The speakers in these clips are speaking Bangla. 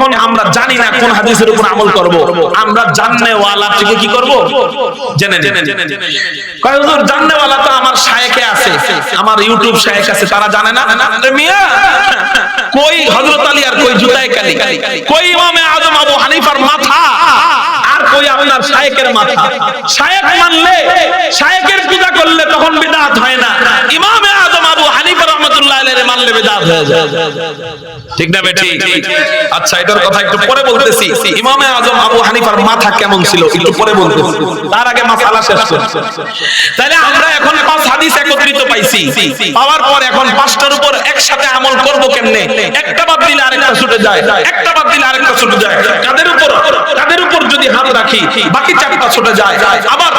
এখন আমরা জানি না কোন হাদিসের উপর আমল করব, আমরা জাননেওয়ালা থেকে কি করব জেনে নেব। কয় হুজুর জাননেওয়ালা তো আমার শায়েখে আছে, আমার ইউটিউব শায়েখ আছে, তারা জানে না। মিয়া কই হযরত আলী আর কই জুতায়ে কালি, কই ইমামে আজম আবু হানিফার মাথা আর কই আপনার শায়েখের মাথা। শায়েখ মানলে, শায়েখের পূজা করলে তখন বিদআত হয় না, ইমামে আজম আবু হানিফা রাহমাতুল্লাহ আলাইহি মানলে বিদআত হয়ে যায়। ঠিক না বেটি? আচ্ছা এটার কথা একটু পরে বলতেছি। ইমামে আজম আবু হানিফার মাথা কেমন ছিল একটু পরে বলতেছি, তার আগে মাসালা শেষ করি। তাহলে আমরা এখন 5 হাদিস একত্রিত পাইছি, পাওয়ার পর এখন 5টার উপর একসাথে আমল করব কেমনে? একটা বাদ দিলে আরেকটা ছুটে যায়, একটা বাদ দিলে আরেকটা ছুটে যায়। কাদের উপর যদি হাত রাখি বাকি 4টা ছুটে যায়, আবার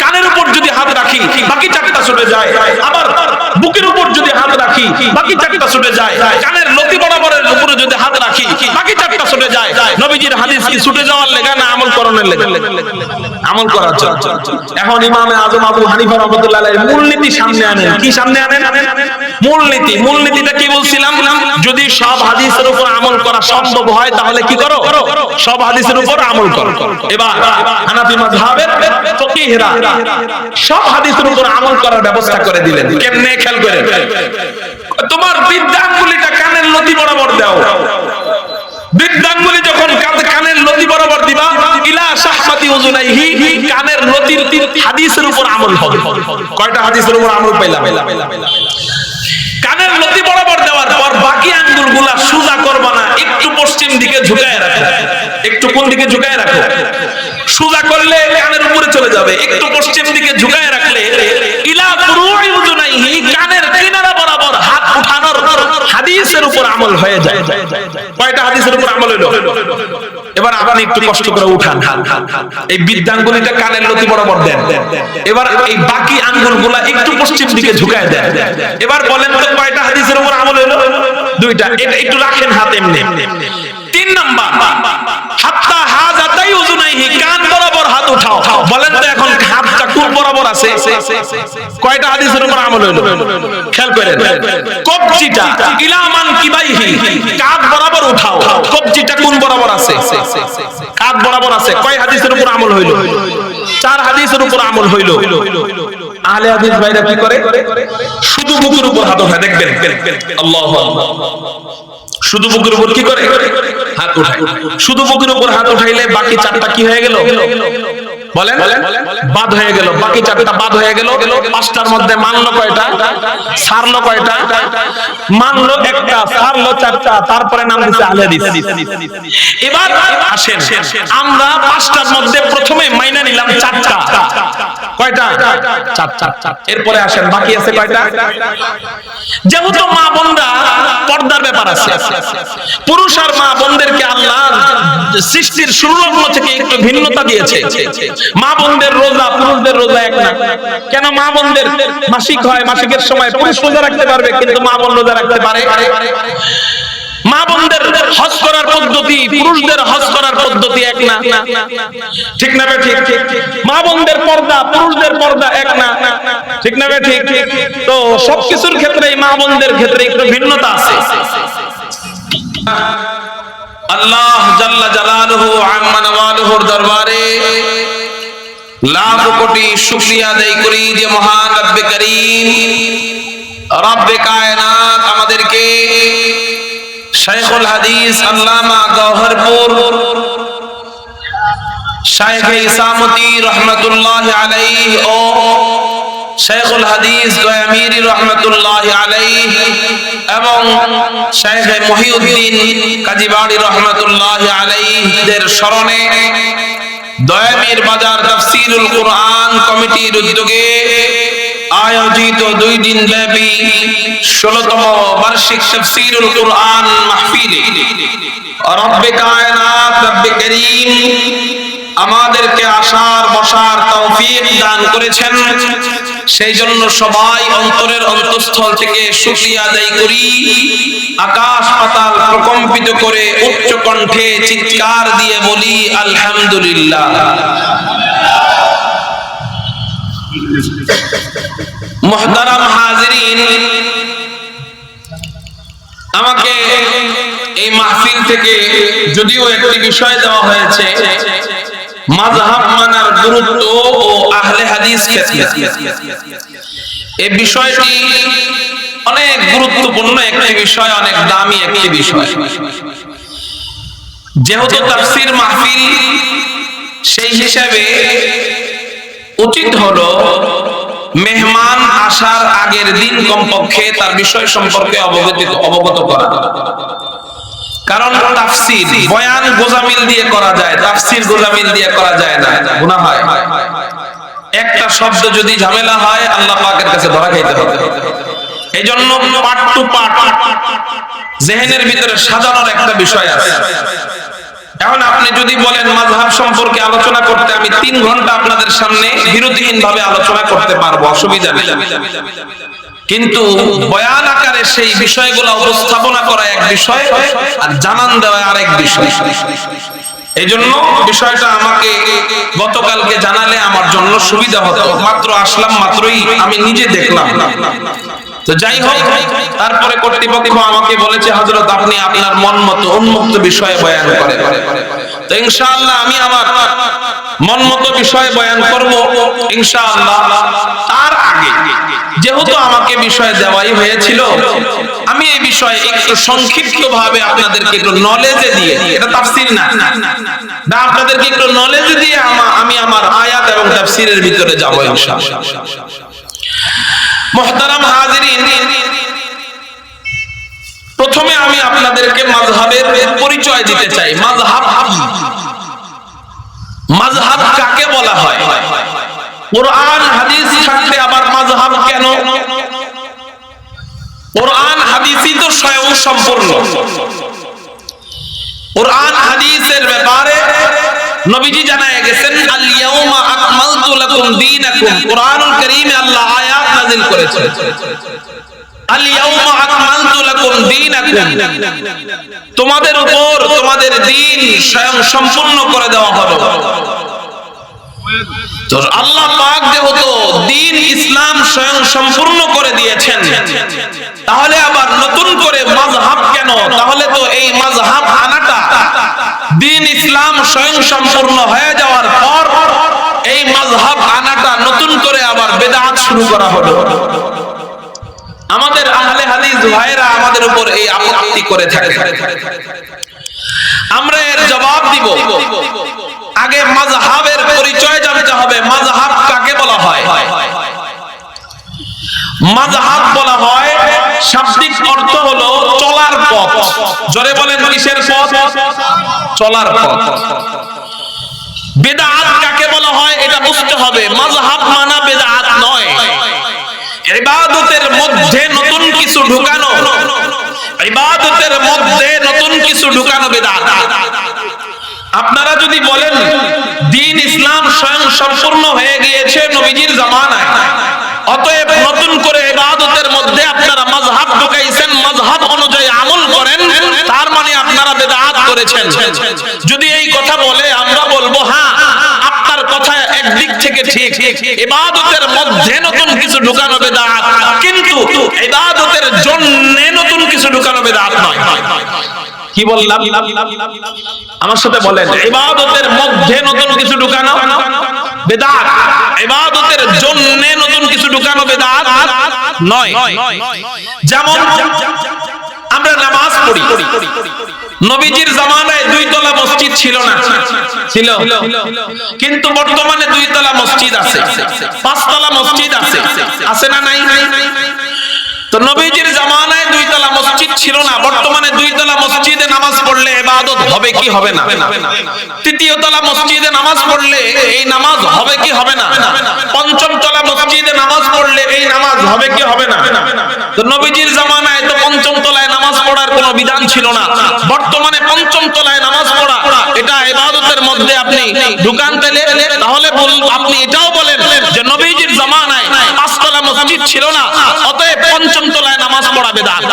কানের উপর যদি হাত রাখি বাকি 4টা ছুটে যায়, আবার বুকের উপর যদি হাত রাখি বাকি 4টা ছুটে যায়, কানের লতি বরাবরের উপরে যদি হাত রাখি বাকি 4টা ছুটে যায়। নবীজির হাদিস কি ছুটে যাওয়ার লেগা না আমল করণের লেগা? আমল করার জন্য। এখন ইমামে আজম আবু হানিফা রাহমাতুল্লাহ আলাইহির মূলনীতি সামনে আনেন। কি সামনে আনেন? মূলনীতি। মূলনীতিটা কি বলছিলাম? যদি সব হাদিসের উপর আমল করা সম্ভব হয় তাহলে কি করো? সব হাদিসের উপর আমল করো। এবার হানাফি মাযহাবের ফকিহরা সব হাদিসের উপর আমল করার ব্যবস্থা করে দিলেন। কেমনে? খেয়াল করেন। তোমার বৃদ্ধাঙ্গুলিটা কানের লতি বরাবর দাও। বৃদ্ধাঙ্গুলি যখন কানের লতি বরাবর দিবা, ইলা শাহমাতি উযুনাইহি, কানের লতির হাদিসের উপর আমল হবে। কয়টা হাদিসের উপর আমল পাইলাম? কানের লতি বরাবর দেওয়ার পর বাকি আঙ্গুলগুলা সোজা করবা না, একটু পশ্চিম দিকে ঝুঁকায় রাখো। একটু কোন দিকে ঝুঁকায় রাখো? সোজা করলে কানের উপরে চলে যাবে, একটু পশ্চিম দিকে ঝুঁকায় রাখলে ইলা ফুরুই উযুনাইহি, কানের কিনারা বরাবর হাত উঠানোর হাদিসের উপর আমল হয়ে যায়। কয়টা হাদিসের উপর আমল হলো? এবার আপনি একটু কষ্ট করে উঠান, এই বৃদ্ধাঙ্গুলিটা কানের লতি বরাবর দেন। এবার এই বাকি আঙ্গুলগুলা একটু পশ্চিম দিকে ঝুঁকায় দেন। এবার বলেন তো কয়টা হাদিসের উপর আমল হলো? 2টা। এটা একটু রাখেন হাত এমনি। 3 নাম্বার, হাত্তা হাযাতাই উযুনাইহি, কান বরাবর হাত উঠাও। বলেন তো এখন হাতটা কোন বরাবর আছে? কয়টা হাদিসের উপর আমল হলো? খেয়াল করেন। কবজিটা ইলা মানকিবাইহি, কাঁধ বরাবর উঠাও। কবজিটা কোন বরাবর আছে? কাঁধ বরাবর আছে। কয় হাদিসের উপর আমল হইল? 4 হাদিসের উপর আমল হইল। আহলে হাদিস ভাইরা কি করে? শুধু বুকের উপর হাত উঠায়। দেখবেন আল্লাহু আকবার, শুধু বুকের উপর কি করে? হাত উঠায়। শুধু বুকের উপর হাত উঠাইলে বাকি 4টা কি হয়ে গেল? বলেন, বাদ হয়ে গেল। বাকি 4টা বাদ হয়ে গেল। 5টার মধ্যে মানলো কয়টা? ছাড়লো কয়টা? মানলো 1টা, ছাড়লো 4টা, তারপরে নাম দিছে আহলে হাদিস। এবার আসেন, আমরা 5টার মধ্যে প্রথমে মাইনা নিলাম 4টা। কয়টা? 4টা। এরপরে আসেন বাকি আছে কয়টা? যেহেতু মা বোনরা পর্দার ব্যাপার আছে, পুরুষ আর মা বোনদেরকে আল্লাহ সৃষ্টির শুরুলগ্ন থেকে একটু ভিন্নতা দিয়েছে। মা বোনদের রোজা পুরুষদের রোজা এক না। কেন? মা বোনদের মাসিক হয়, মাসিকের সময় পুরুষ রোজা রাখতে পারবে কিন্তু মা বোন রোজা রাখতে পারে। মা বোনদের হজ করার পদ্ধতি পুরুষদের হজ করার পদ্ধতি এক না। ঠিক না? ঠিক। মা বোনদের পর্দা পুরুষদের পর্দা এক না। ঠিক না? ঠিক। তো সবকিছুর ক্ষেত্রে মা বোনদের ক্ষেত্রে একটু ভিন্নতা আছে। আল্লাহ জাল্লা জালালুহু আম্মা নওয়ালুহুর দরবারে লাখ কোটি শুকরিয়া আদায় করি যে মহান রব্বে করিম রব্বে কায়নাত আমাদেরকে শাইখুল হাদিস আল্লামা গওহরপুর শাইখ ইসামতি রাহমাতুল্লাহ আলাইহি ও শাইখুল হাদিস গয়ামিরি রাহমাতুল্লাহ আলাইহি এবং শাইখ মহিউদ্দিন কাজীবাড়ি রাহমাতুল্লাহ আলাইহিদের স্মরণে দয়ামির বাজার তাফসীরুল কুরআন কমিটির উদ্যোগে আয়োজিত 2 দিন ব্যাপী 16তম বার্ষিক তাফসীরুল কুরআন মাহফিলে রব্বে কায়নাত রব্বে করিম আমাদেরকে আসার বসার তৌফিক দান করেছেন। সেই জন্য সবাই অন্তরের অন্তঃস্থল থেকে শুকরিয়া আদায় করি। আকাশ পাতাল প্রকম্পিত করে উচ্চ কণ্ঠে চিৎকার দিয়ে বলি আলহামদুলিল্লাহ। মুহতারাম হাজিরিন, আমাকে এই মাহফিল থেকে যদিও একটি বিষয় দেওয়া হয়েছে, মাযহাব মানার গুরুত্ব ও আহলে হাদিস খেদমত। এই বিষয়টি অনেক গুরুত্বপূর্ণ একটি বিষয়, অনেক দামি একটি বিষয়। যেহেতু তাফসীর মাহফিল, সেই হিসাবে উচিত হলো মেহমান আসার আগের দিন কমপক্ষে তার বিষয় সম্পর্কে অবগত করা। কারণ তাফসীর বয়ান গোজামিল দিয়ে করা যায়, তাফসীর গোজামিল দিয়ে করা যায় না, গুনাহ হয়। একটা শব্দ যদি ঝামেলা হয় আল্লাহ পাকের কাছে ধরা খাইতে হবে। এইজন্য পার্ট টু পার্ট জেহেনের ভিতরে সাজানোর একটা বিষয় আছে। এখন আপনি যদি বলেন মাযহাব সম্পর্কে আলোচনা করতে, আমি 3 ঘন্টা আপনাদের সামনে বিরতিহীন ভাবে আলোচনা করতে পারবো, অসুবিধা নেই। কিন্তু বয়ান আকারে সেই বিষয়গুলো উপস্থাপনা করা এক বিষয়, আর জানান দেওয়া আরেক বিষয়। এইজন্য বিষয়টা আমাকে গতকালকে জানালে আমার জন্য সুবিধা হতো। মাত্র আসলাম, মাত্রই আমি নিজে দেখলাম। তো যাই হোক, তারপরে কর্তৃপক্ষ আমাকে বলেছে, হযরত আপনি আপনার মন মতো উন্মুক্ত বিষয়ে বয়ান করেন। তো ইনশাআল্লাহ আমি আমার মন মতো বিষয়ে বয়ান করব ইনশাআল্লাহ। তার আগে যেহেতু আমাকে বিষয় দেওয়াই হয়েছিল, আমি এই বিষয়ে একটু সংক্ষিপ্ত ভাবে আপনাদেরকে একটু নলেজে দিয়ে, এটা তাফসীর না, আপনাদেরকে একটু নলেজে দিয়ে আমি আমার আয়াত এবং তাফসীরের ভিতরে যাব ইনশাআল্লাহ। মুহতারাম হাজিরিন, প্রথমে আমি আপনাদেরকে মাযহাবের পরিচয় দিতে চাই। মাযহাব কি? মাযহাব কাকে বলা হয়? কোরআন হাদিস থাকলে আবার মাযহাব কেন? কোরআন হাদিসই তো স্বয়ং সম্পূর্ণ। কোরআন হাদিসের ব্যাপারে নবীজি জানায় গেছেন, আল ইয়াউমা আকমালতু লাকুম দীনাকুম। কোরআনুল কারীমে আল্লাহ আয়াত নাযিল করেছেন, আল ইয়াউমা আকমালতু লাকুম দীনাকুম, তোমাদের উপর তোমাদের দ্বীন স্বয়ং সম্পূর্ণ করে দেওয়া হলো। তো আল্লাহ পাক যেহেতু দ্বীন ইসলাম স্বয়ং সম্পূর্ণ করে দিয়েছেন, তাহলে আবার নতুন করে মাযহাব কেন? তাহলে তো এই মাযহাব আনাটা, দ্বীন ইসলাম স্বয়ং সম্পূর্ণ হয়ে যাওয়ার পর এই মাযহাব আনাটা নতুন করে আবার বিদআত শুরু করা হলো। আমাদের আহলে হাদিস ভাইরা আমাদের উপর এই আপত্তি করে থাকে। আমরা এর জবাব দিব। আগে মাযহাবের পরিচয় জানতে হবে। মাযহাব কাকে বলা হয়? মাযহাব বলা হয়, শাব্দিক অর্থ হলো চলার পথ। জোরে বলেন, কিসের পথ? চলার পথ। বিদআত কাকে বলা হয় এটা বুঝতে হবে। মাযহাব মানা বিদআত নয়। ইবাদতের মধ্যে নতুন কিছু ঢুকানো, ইবাদতের মধ্যে নতুন কিছু ঢুকানো বিদআত। আপনারা যদি বলেন দ্বীন ইসলাম স্বয়ং সম্পূর্ণ হয়ে গিয়েছে নবীজির জামানায়, অতএব নতুন করে ইবাদতের মধ্যে আপনারা মাযহাব ঢুকাইছেন, মাযহাব অনুযায়ী আমল করেন, তার মানে আপনারা বিদআত করেছেন। যদি এই কথা বলে, আমরা বলবো হ্যাঁ, আপনার কথা একদিক থেকে ঠিক, ইবাদতের মধ্যে নতুন কিছু ঢুকানো বিদআত, কিন্তু ইবাদতের জন্য নতুন কিছু ঢুকানো বিদআত নয়। কি বললাম? আমার সাথে বলেন, ইবাদতের মধ্যে নতুন কিছু ঢুকানো বিদআত, ইবাদতের জন্য নতুন কিছু ঢুকানো বিদআত নয়। যেমন আমরা নামাজ পড়ি, নবীজির জামানায় 2 তলা মসজিদ ছিল না, ছিল, কিন্তু বর্তমানে 2 তলা মসজিদ আছে, 5 তলা মসজিদ আছে, আছে না নাই? তো নবীজির জামানায় 2 তলা মসজিদ ছিল না, বর্তমানে 2 তলা মসজিদে নামাজ পড়লে ইবাদত হবে কি হবে না? 3য় তলা মসজিদে নামাজ পড়লে এই নামাজ হবে কি হবে না? 5ম তলা মসজিদে নামাজ পড়লে এই নামাজ হবে কি হবে না? তো নবীজির জামানায় তো 5ম তলায় নামাজ পড়ার কোনো বিধান ছিল না, বর্তমানে 5ম তলায় নামাজ পড়া এটা ইবাদতের মধ্যে আপনি ঢুকান দিলে, তাহলে আপনি এটাও বলেন যে নবীজির জামানায় 5 তলা মসজিদ ছিল না, অতএব 5ম তলায় নামাজ পড়া বিদআত।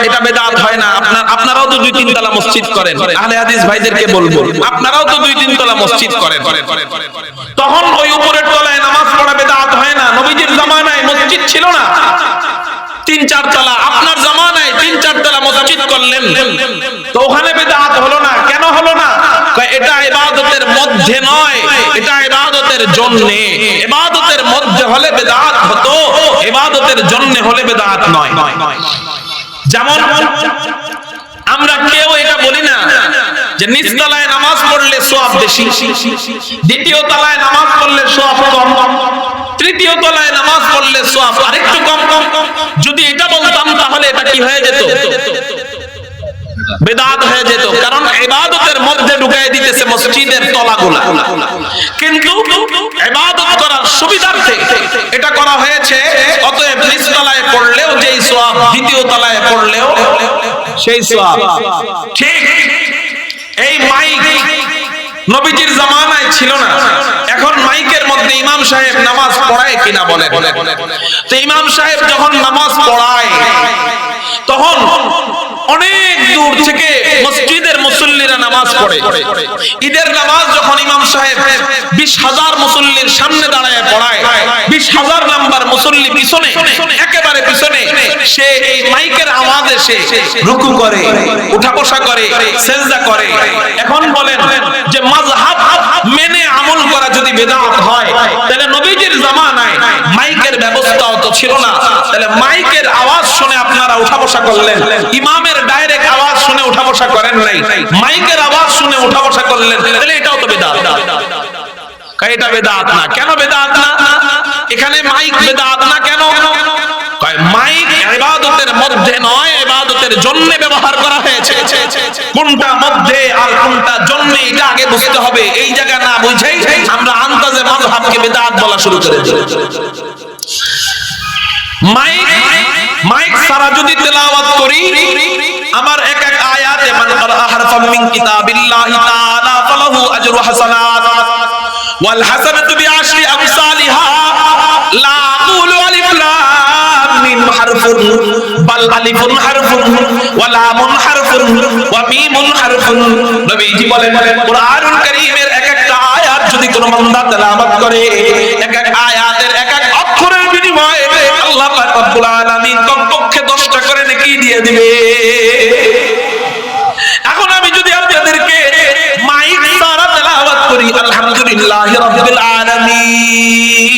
এটা বিদআত হয় না। আপনারাও তো 2-3 তলা মসজিদ করেন, আহলে হাদিস ভাইদেরকে বলবো, আপনারাও তো 2-3 তলা মসজিদ করেন, তখন ওই উপরের তলায় নামাজ পড়া বিদআত হয় না। নবীজির জামানায় মসজিদ ছিল না, 3-4 তলা, আপনার জামানায় 3-4 তলা মসজিদ করলেন, তো ওখানে বিদআত হলো না। কেন হলো না? এটা ইবাদতের মধ্যে নয়, এটা ইবাদতের জন্য। ইবাদতের মধ্যে হলে বিদআত হতো, ইবাদতের জন্য হলে বিদআত নয়। যেমন আমরা কেউ এটা বলি না যে নিচতলায় নামাজ পড়লে সওয়াব বেশি, দ্বিতীয় তলায় নামাজ পড়লে সওয়াব কম, তৃতীয় তলায় নামাজ পড়লে সওয়াব আরেকটু কম। যদি এটা বলতাম তাহলে এটা কি হয়ে যেত? বিদআত হয়ে যেত। কারণ ইবাদতের মধ্যে ঢুকায় দিতেছে মসজিদের তলাগুলা। কিন্তু ইবাদত করার সুবিধার্থে এটা করা হয়েছে। অতএব নিচতলায় পড়লেও যেই সওয়াব, দ্বিতীয় তলায় পড়লেও সেই সওয়াব। ঠিক এই মাইক নবীজির জামানায় ছিল না। এখন মাইকের মধ্যে ইমাম সাহেব নামাজ পড়ায় কিনা বলেন? তো ইমাম সাহেব যখন নামাজ পড়ায় তখন অনেক দূর থেকে মসজিদের মুসল্লিরা নামাজ পড়ে। ঈদের নামাজ যখন ইমাম সাহেব 20,000 মুসল্লির সামনে দাঁড়ায় পড়ায়, 20,000 নাম্বার মুসল্লি পিছনে, একেবারে পিছনে, সে এই মাইকের আওয়াজে সে রুকু করে, উঠা বসা করে, সিজদা করে। এখন বলেন যে মাযহাব মেনে আমল করা যদি বিদআত হয়, তাহলে নবীজির জামানায় মাইকের ব্যবস্থাও তো ছিল না। তাহলে মাইকের আওয়াজ শুনে আপনারা উঠা বসা করলেন, ইমামের ডাইরেক্ট আওয়াজ শুনে উঠা বসা করেন নাই, মাইকের আওয়াজ শুনে উঠা বসা করলেন, তাহলে এটাও তো বিদআত। এটা বিদআত না। কেন বিদআত না? এখানে মাইক বিদআত না কেন? মাইক ইবাদতের মধ্যে নয়, ইবাদতের জন্য ব্যবহার করা হয়েছে। কোনটা মধ্যে আর কোনটা জন্য এটা আগে বুঝতে হবে। এই জায়গা না বুঝেই আমরা আন্তাজে মাযহাবকে বিদআত বলা শুরু করে দিই। মাইক সারা যদি তেলাওয়াত করি, আমার এক এক আয়াতে মান ক্বারা হারফাম মিন কিতাবিল্লাহি তাআলা ফালাহু আজরু হাসানাত ওয়াল হাসানাতু বিআশরি আমসালিহা লা আকুলু আলিফ লাম মিম হারফুন বাল আলিফুন হারফুন ওয়া লামুন হারফুন ওয়া মিমুন হারফুন। নবীজি বলেন কুরআনুল কারীমের এক একটা আয়াত যদি কোনো বান্দা তেলাওয়াত করে, এক এক আয়াতের এক এক অক্ষরের বিনিময়ে আল্লাহ পাক রব্বুল আলামিন কমপক্ষে 10টা করে নেকি দিয়ে দিবে। এখন আমি যদি আপনাদেরকে মাইক সারা তেলাওয়াত করি আলহামদুলিল্লাহি রাব্বিল আলামিন,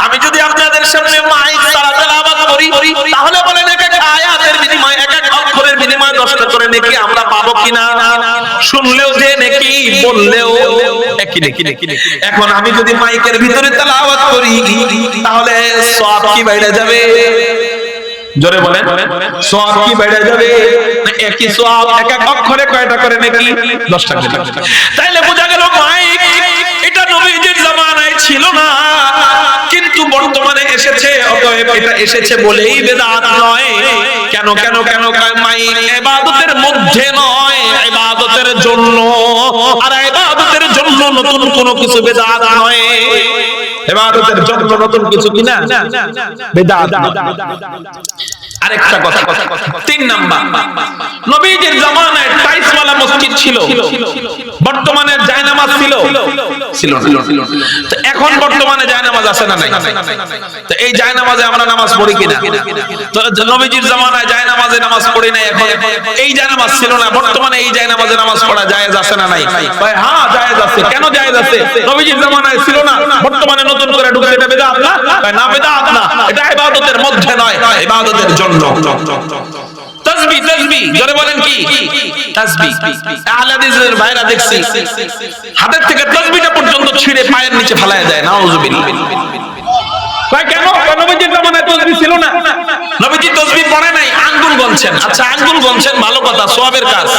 আমি যদি আপনাদের সামনে মাইক সারা তেলাওয়াত করি, তাহলে বলেন এক এক আয়াতের বিনিময়ে, এক এক অক্ষরের বিনিময়ে 10টা করে নেকি আমরা পাবো কিনা? শুনলেও যে নেকি, বললেও একই নেকি। এখন আমি যদি মাইকের ভিতরে তেলাওয়াত করি, তাহলে সওয়াব কি বাইরে যাবে? জোরে বলেন, সওয়াব কি বাইরে যাবে? একই সওয়াব, এক এক অক্ষরে কয়টা করে নেকি? 10টা করে। তাইলে বোঝা গেল মাইক এটা নবীজির জামানায় ছিল না, কিন্তু বর্তমানে এসেছে। অতএব এটা এসেছে বলেই বিদআত নয়। কেন? মাইক ইবাদতের মধ্যে নয়, ইবাদতের জন্য। আর ইবাদতের জন্য নতুন কোনো কিছু বিদআত নয়। ইবাদতের জন্য নতুন কিছু কিনা বিদআত। আরেকটা কথা, 3 নাম্বার, নবীজির জামানায় টাইলসওয়ালা মসজিদ ছিল, বর্তমানে জায়নামাজ ছিল না। তো এখন বর্তমানে জায়নামাজ আছে না নাই? তো এই জায়নামাজে আমরা নামাজ পড়ি কিনা? তো নবীজির জামানায় জায়নামাজে নামাজ পড়ি না। এখন এই জায়নামাজ ছিল না, বর্তমানে এই জায়নামাজে নামাজ পড়া জায়েজ আছে না নাই? ভাই হ্যাঁ জায়েজ আছে। কেন জায়েজ আছে? নবীজির জামানায় ছিল না, বর্তমানে নতুন করে ঢুকে এটা বিদআত না? না, বিদআত না। এটা ইবাদতের মধ্যে নয়, ইবাদতের জন্য। তাসবিহ, জোরে বলেন কি? তাসবিহ। আহলে হাদিসের ভাইরা দেখছি হাতের থেকে তাসবিহটা পর্যন্ত ছিঁড়ে পায়ের নিচে ফেলায় দেয়। নাউযুবিল্লাহ। কেন? নবীজির জামানায় তাসবিহ ছিল না, নবীজি তাসবিহ পড়ে নাই, আঙ্গুল গণছেন। আচ্ছা, আঙ্গুল গণছেন ভালো কথা, সওয়াবের কাজ।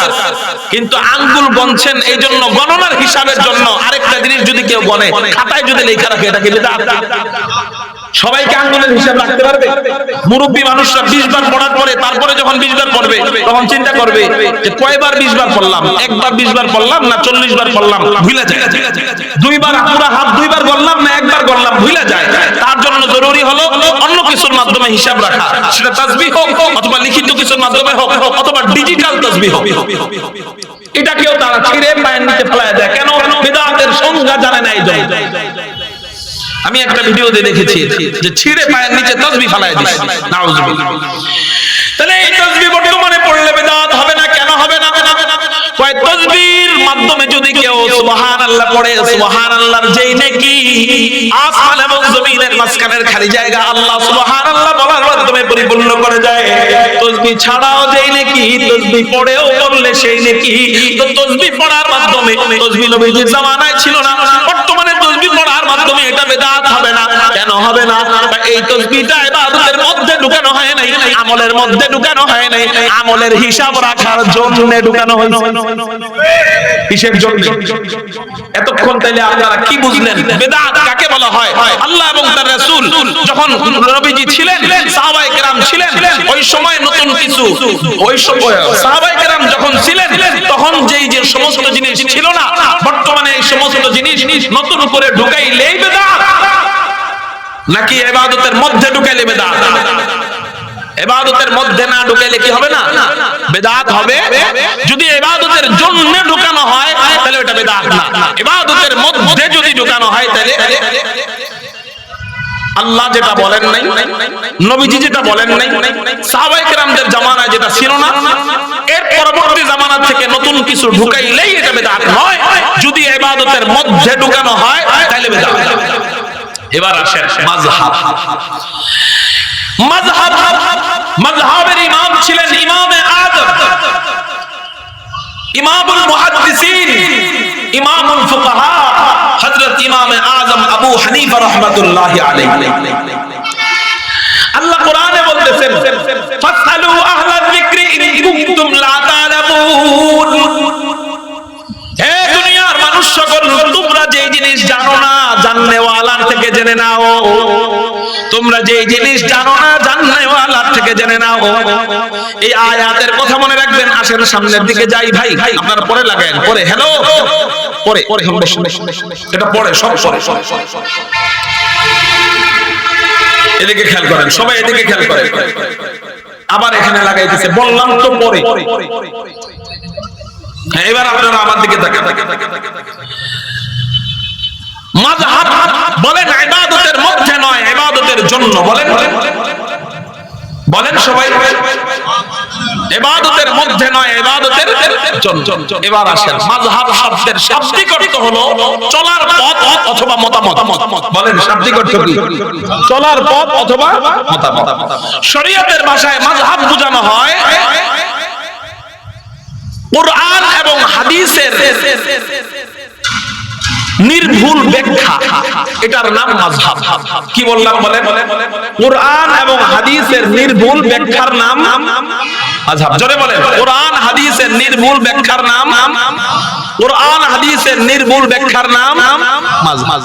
কিন্তু আঙ্গুল গণছেন এই জন্য, গণনার হিসাবের জন্য আরেকটা জিনিস যদি কেউ গণে, খাতায় যদি লেখা রাখে, এটা কি বিদআত? সবাইকে আঙ্গুলের হিসাব রাখতে পারবে? মুরব্বী মানুষরা 20 বার পড়ার পরে তারপরে যখন 20 বার পড়বে, তখন চিন্তা করবে যে কয়বার 20 বার পড়লাম, একবার 20 বার পড়লাম না 40 বার পড়লাম, ভুলে যায়। 2 বার পুরো হাত 2 বার বললাম না একবার বললাম, ভুলে যায়। তার জন্য জরুরি হলো অন্য কিছুর মাধ্যমে হিসাব রাখা, সেটা তাসবিহ হোক অথবা লিখিত কিছুর মাধ্যমে হোক অথবা ডিজিটাল তাসবিহ হোক। এটা কেউ তারা ছিঁড়ে পায়ের নিচে ফেলায় দেয়। কেন? বিদআতের সংজ্ঞা জানে না এই জন্য। আমি একটা ভিডিওতে দেখেছি যে ছিঁড়ে পায়ের নিচে তাসবিহ ফালায় দিছে, নাউজুবিল্লাহ। তাহলে এই তাসবিহ বর্তমানে পড়লে বিদআত হবে না, কেন হবে না? কয় তাসবিহর মাধ্যমে যদি কেউ সুবহানাল্লাহ পড়ে, সুবহানাল্লাহর যেই নেকি আসমান এবং জমিনের মাঝখানের খালি জায়গা আল্লাহ সুবহানাল্লাহ বলার মাধ্যমে পরিপূর্ণ করে যায়। তাসবিহ ছাড়াও যেই নেকি, তাসবিহ পড়েও বললে সেই নেকি। তো তাসবিহ পড়ার মাধ্যমে, তাসবিহ নবীজির জামানায় ছিল না, বর্তমানে তাসবিহ পড়ার মাধ্যমে এটা বিদআত হবে না, কেন হবে না? এই তাসবিহটা ইবাদতের মধ্যে ঢুকানো হয় নাই, আমলের মধ্যে ঢুকানো হয় নাই, আমলের হিসাব রাখার জন্য ঢুকানো হয়েছে। কিসের জন্য? এতক্ষণ তাইলে আপনারা কি বুঝলেন বিদআত কাকে বলা হয়? আল্লাহ এবং তার রাসূল যখন নবীজি ছিলেন, সাহাবায়ে কেরাম ছিলেন, ওই সময় নতুন কিছু, ওই সময় সাহাবায়ে কেরাম যখন ছিলেন তখন যেই যে সমস্ত জিনিস ছিল না, বর্তমানে এই সমস্ত জিনিস নতুন করে ঢুকাইলেই বিদআত, নাকি ইবাদতের মধ্যে ঢুকাইলে বিদআত? ইবাদতের মধ্যে না ঢুকাইলে কি হবে না? বিদআত হবে। যদি ইবাদতের জন্য ঢুকানো হয় তাহলে ওটা বিদআত না, ইবাদতের মধ্যে যদি ঢুকানো হয় তাহলে আল্লাহ যেটা বলেন নাই, নবীজি যেটা বলেন নাই, সাহাবায়ে কেরামদের জামানায় যেটা ছিল না, এর পরবর্তী জামানা থেকে নতুন কিছু ঢুকাইলেই এটা বিদআত নয়। যদি ইবাদতের মধ্যে ঢুকানো হয় তাহলে বিদআত। এবার আসেন মাযহাব। মাযহাবের ইমাম ছিলেন ইমামে আযম, ইমামুল মুহাদ্দিসিন, ইমামুল ফুকাহা, হযরত ইমামে আযম আবু হানিফা রাহমাতুল্লাহি আলাইহি। আল্লাহ কোরআনে বলতেছেন ফাসআলু আহলায যিকরি ইন কুনতুম লা তা'লামুন। হে দুনিয়ার মানুষ সকল, তোমরা যে জিনিস জানো না জাননেওয়ালার থেকে জেনে নাও, তোমরা যে জিনিস জানো না জাননেওয়ালার থেকে জেনে নাও। এই আয়াতের কথা মনে রাখবেন। আসেন সামনের দিকে যাই ভাই, আপনারা পরে লাগায়েন, পরে হ্যালো পরে এটা পরে সব পরে। এদিকে খেয়াল করেন সবাই, এদিকে খেয়াল করেন। আবার এখানে লাগাইতেছে, বললাম তো পরে। এবার আপনারা আমার দিকে তাকান। মাযহাব বলেন ইবাদতের মধ্যে নয়, ইবাদতের জন্য। বলেন বলেন সবাই, ইবাদতের মধ্যে নয়, ইবাদতের জন্য। এবার আসেন মাযহাব শব্দের শাব্দিক অর্থ হলো চলার পথ অথবা মতামত। বলেন শাব্দিক অর্থ কি? চলার পথ অথবা মতামত। শরীয়তের ভাষায় মাযহাব বোঝানো হয় কুরআন এবং হাদিসের নির্ভুল ব্যাখ্যা, এটার নাম মাযহাব। কি বললাম বলেন? কুরআন এবং হাদিসের নির্ভুল ব্যাখ্যার নাম মাযহাব। জোরে বলেন, কুরআন হাদিসের নির্ভুল ব্যাখ্যার নাম, কুরআন হাদিসের নির্ভুল ব্যাখ্যার নাম মাযহাব।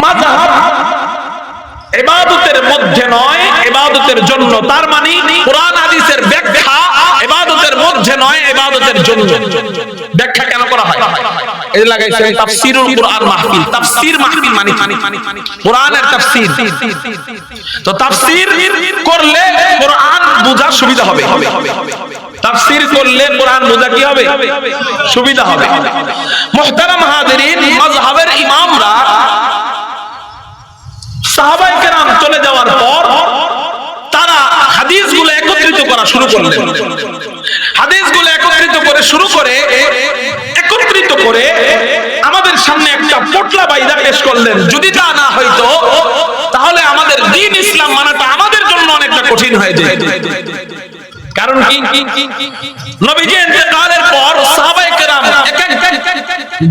মাযহাব ইবাদতের মধ্যে নয়, ইবাদতের জন্য। তার মানে কুরআন হাদিসের ব্যাখ্যা ইবাদতের মধ্যে নয়, ইবাদতের জন্য। ব্যাখ্যা কেন করা হয়? এই লাগাইছেন তাফসীরুল কুরআন মাহফিল। তাফসীর মাহফিল মানে কুরআনের তাফসীর। তো তাফসীর করলে কুরআন বোঝা সুবিধা হবে। তাফসীর করলে কোরআন বোঝা কি হবে? সুবিধা হবে। মুহতারাম হাজিরিন, মাযহাবের ইমামরা সাহাবায়ে কেরাম চলে যাওয়ার পর তারা হাদিসগুলো একত্রিত করা শুরু করলেন। হাদিসগুলো একত্রিত করে আমাদের সামনে একটা পোটলা বাইদা পেশ করলেন। যদি তা না হইতো তাহলে আমাদের দ্বীন ইসলাম মানাটা আমাদের জন্য অনেকটা কঠিন হয়ে যেত। কারণ কি? নবীজি ইন্তেকালের পর সাহাবায়ে কেরাম এক এক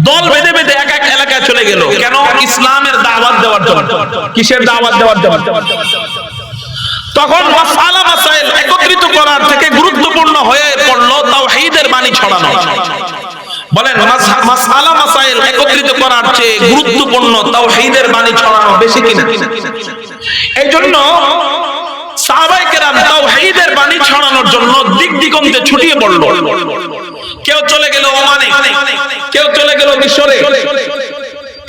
দল বেঁধে বেঁধে এক এক এলাকায় চলে গেল। কেন? ইসলামের দাওয়াত দেওয়ার জন্য। কিসের দাওয়াত দেওয়ার জন্য? তখন মাসআলা মাসাইল একত্রিত করার থেকে গুরুত্বপূর্ণ হয়ে পড়ল তাওহীদের বাণী ছড়ানো। বলেন, মাসআলা মাসাইল একত্রিত করার চেয়ে গুরুত্বপূর্ণ তাওহীদের বাণী ছড়ানো বেশি কিনা? এই জন্য সাহাবায়ে কেরাম তাওহীদের বাণী ছড়ানোর জন্য দিক দিগন্তে ছুটিয়ে পড়ল। কেউ চলে গেল ওমানে, কেউ চলে গেল মিশরে,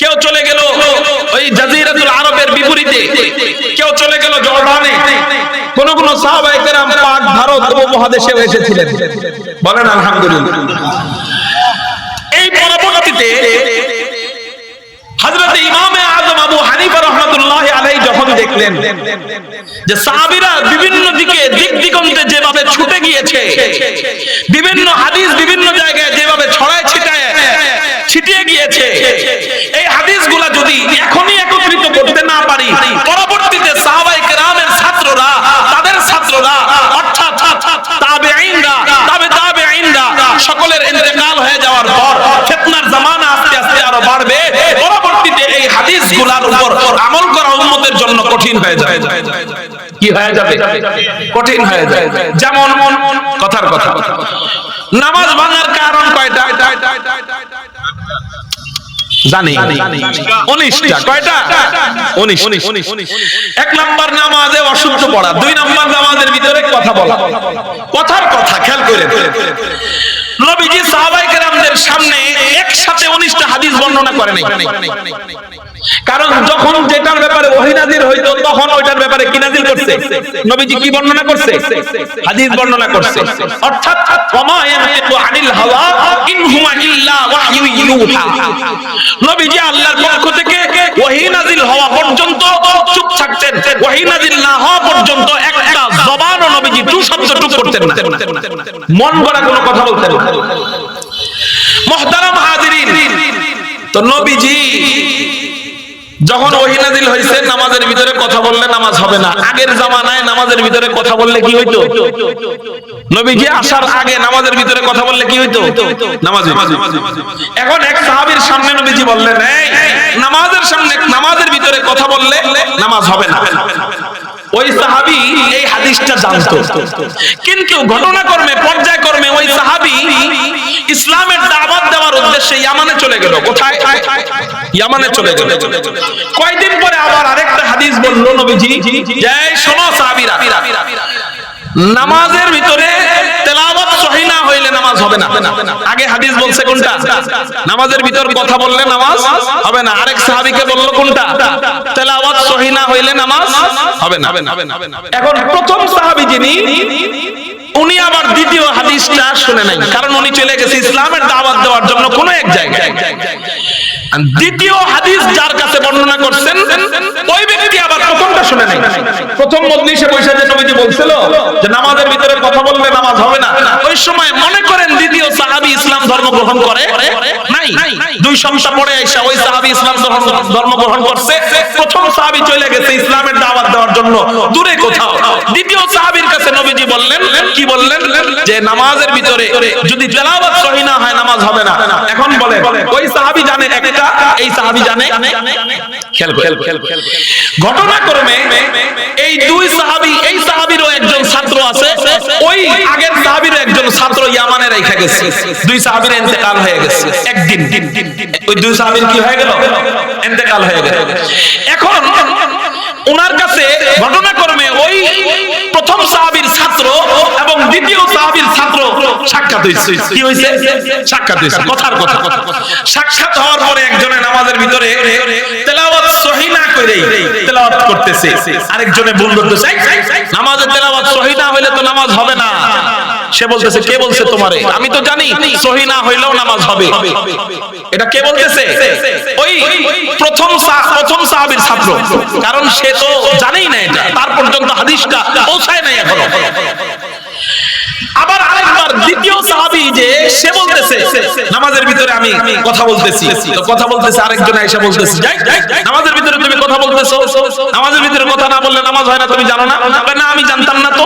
কেউ চলে গেল ওই জাজিরাতুল আরবের বিপরীতে, কেউ চলে গেল জর্ডানে। কোন কোন সাহাবায়ে কেরাম পাক ভারত উপমহাদেশে এসেছিলেন। বলেন আলহামদুলিল্লাহ। এই পরবর্তীতে হযরত ইমামে আযম আবু হানিফা রাহমাতুল্লাহি আলাইহি যখন দেখলেন যে সাহাবীরা বিভিন্ন দিকে দিক দিগন্তে যেভাবে ছুটে গিয়েছে, বিভিন্ন হাদিস বিভিন্ন জায়গায় যেভাবে ছড়ায় ছিটিয়ে গিয়েছে, এই হাদিসগুলা যদি এখনই একত্রিত করতে না পারি, পরবর্তীতে সাহাবায়ে কেরামের ছাত্ররা, তাদের ছাত্ররা অর্থাৎ তাবেঈনরা, তাবেঈনরা সকলের ইন্তেকাল হয়ে যাওয়ার পর ফিতনার জামানা আস্তে আস্তে আরো বাড়বে। পরবর্তীতে এই হাদিসগুলোর উপর আমল করা উম্মতের জন্য কঠিন হয়ে যাবে। কি হয়ে যাবে? কঠিন হয়ে যায়। যেমন কথার কথা, নামাজ ভাঙার কারণ কয়টা? জানি 19টা। কয়টা? 19। এক নাম্বার নামাজে অশুদ্ধ পড়া, দুই নাম্বার নামাজের ভিতরে কথা বলা। কথার কথা খেয়াল করে নবীজি সাহাবায়ে কেরামদের সামনে একসাথে 19টা হাদিস বর্ণনা করে নাই। কারণ যখন যেটার ব্যাপারে ওহী নাযিল হইতো তখন ওইটার ব্যাপারে কি নাযিল করছে? নবীজি কি বর্ণনা করছে? হাদিস বর্ণনা করছে। অর্থাৎ ওমা ইয়ানতিকু আনিল হাওয়া ইন হুয়া ইল্লা ওয়াহয়ু ইউহা। নবীজি আল্লাহর পক্ষ থেকে ওহী নাযিল হওয়া পর্যন্ত চুপ থাকতেন, ওহী নাযিল না হওয়া পর্যন্ত একটা জবানও নবীজি টু শব্দ টুক করতেন না, মন গড়া কোনো কথা বলতেন না। মুহতারাম হাজিরিন, তো নবীজি যখন ওহী নাযিল হইছে নামাজের ভিতরে কথা বললে নামাজ হবে না। আগের জামানায় নামাজের ভিতরে কথা বললে কি হইতো? নবীজি আসার আগে নামাজের ভিতরে কথা বললে কি হইতো? নামাজ হইতো। এখন এক সাহাবীর সামনে নবীজি বললেন, এই নামাজের সামনে নামাজের ভিতরে কথা বললে নামাজ হবে না। ওই সাহাবী এই হাদিসটা জানতো, কিন্তু ঘটনাক্রমে পর্যায়ক্রমে ওই সাহাবী ইসলামের দাওয়াত দেওয়ার উদ্দেশ্যে ইয়ামানে চলে গেল। কোথায়? ইয়ামানে চলে গেল। কয়েকদিন পরে আবার আরেকটা হাদিস বলল নবীজি, যে শোনো সাহাবীরা, নামাজের ভিতরে তেলাওয়াত সহিহ না হইলে নামাজ হবে না। আগে হাদিস বলছে কোনটা? নামাজের ভিতর কথা বললে নামাজ হবে না। আরেক সাহাবীকে বলল কোনটা? তেলাওয়াত সহিহ না হইলে নামাজ হবে না। এখন প্রথম সাহাবী যিনি, উনি আবার দ্বিতীয় হাদিসটা শুনে নাই, কারণ উনি চলে গেছে ইসলামের দাওয়াত দেওয়ার জন্য কোন এক জায়গায়। দ্বিতীয় হাদিস যার কাছে বর্ণনা করছেন ওই ব্যক্তি আবার প্রথমটা শুনে নাই। প্রথম মজলিসে বসে যে নবীজি বলছিল যে নামাজের ভিতরে কথা বললে নামাজ হবে না, ওই সময় মনে করেন দ্বিতীয় সাহাবী ইসলাম ধর্ম গ্রহণ করে নাই। 2 সপ্তাহ পরে আয়েশা ওই সাহাবী ইসলাম ধর্ম গ্রহণ করছে। প্রথম সাহাবী চলে গেছে ইসলামের দাওয়াত দেওয়ার জন্য দূরে কোথাও। দ্বিতীয় সাহাবীর কাছে নবীজি বললেন, কি বললেন? যে নামাজের ভিতরে যদি তেলাওয়াত সহিহ না হয় নামাজ হবে না। এখন বলেন ওই সাহাবী জানে একটা, এই সাহাবী জানে? খেয়াল ঘটনাক্রমে এই দুই সাহাবী, এই সাহাবীরও একজন ছাত্র আছে, ওই আগের সাহাবীরও একজন ছাত্র ইয়ামানে রেখে গেছে। 2 সাহাবীর ইন্তেকাল হয়ে গেছে একদিন। ওই 2 সাহাবীর কি হয়ে গেল? ইন্তেকাল হয়ে গেল। এখন ওনার কাছে ঘটনাক্রমে ওই প্রথম সাহাবীর ছাত্র এবং দ্বিতীয় সাহাবীর ছাত্র সাক্ষাৎ হইছে। কি হইছে? সাক্ষাৎ হইছে। কথার কথা। সাক্ষাৎ হওয়ার পরে একজনে নামাজের ভিতরে তেলাওয়াত সহিহ না করেই তেলাওয়াত করতেছে, আরেকজনে ভুল করতেছে। নামাজে তেলাওয়াত সহিহ না হইলে তো নামাজ হবে না। সে বলতেছে, কে বলছে তোমারে? আমি তো জানি সহিহ না হইলেও নামাজ হবে। এটা কে বলতেছে? ওই প্রথম সাহাবীর ছাত্র, কারণ সে তো জানেই না এটা, তার পর্যন্ত হাদিসটা পৌঁছায় নাই এখনো। আবার আরেকবার দ্বিতীয় সাহাবী যে সে বলতেছে নামাজের ভিতরে আমি কথা বলতেছি, তো কথা বলতেছে, আরেকজন আয়েশা বলতেছে, নামাজের ভিতরে তুমি কথা বলতেছো, নামাজের ভিতরে কথা না বললে নামাজ হয় না, তুমি জানো না? না আমি জানতাম না। তো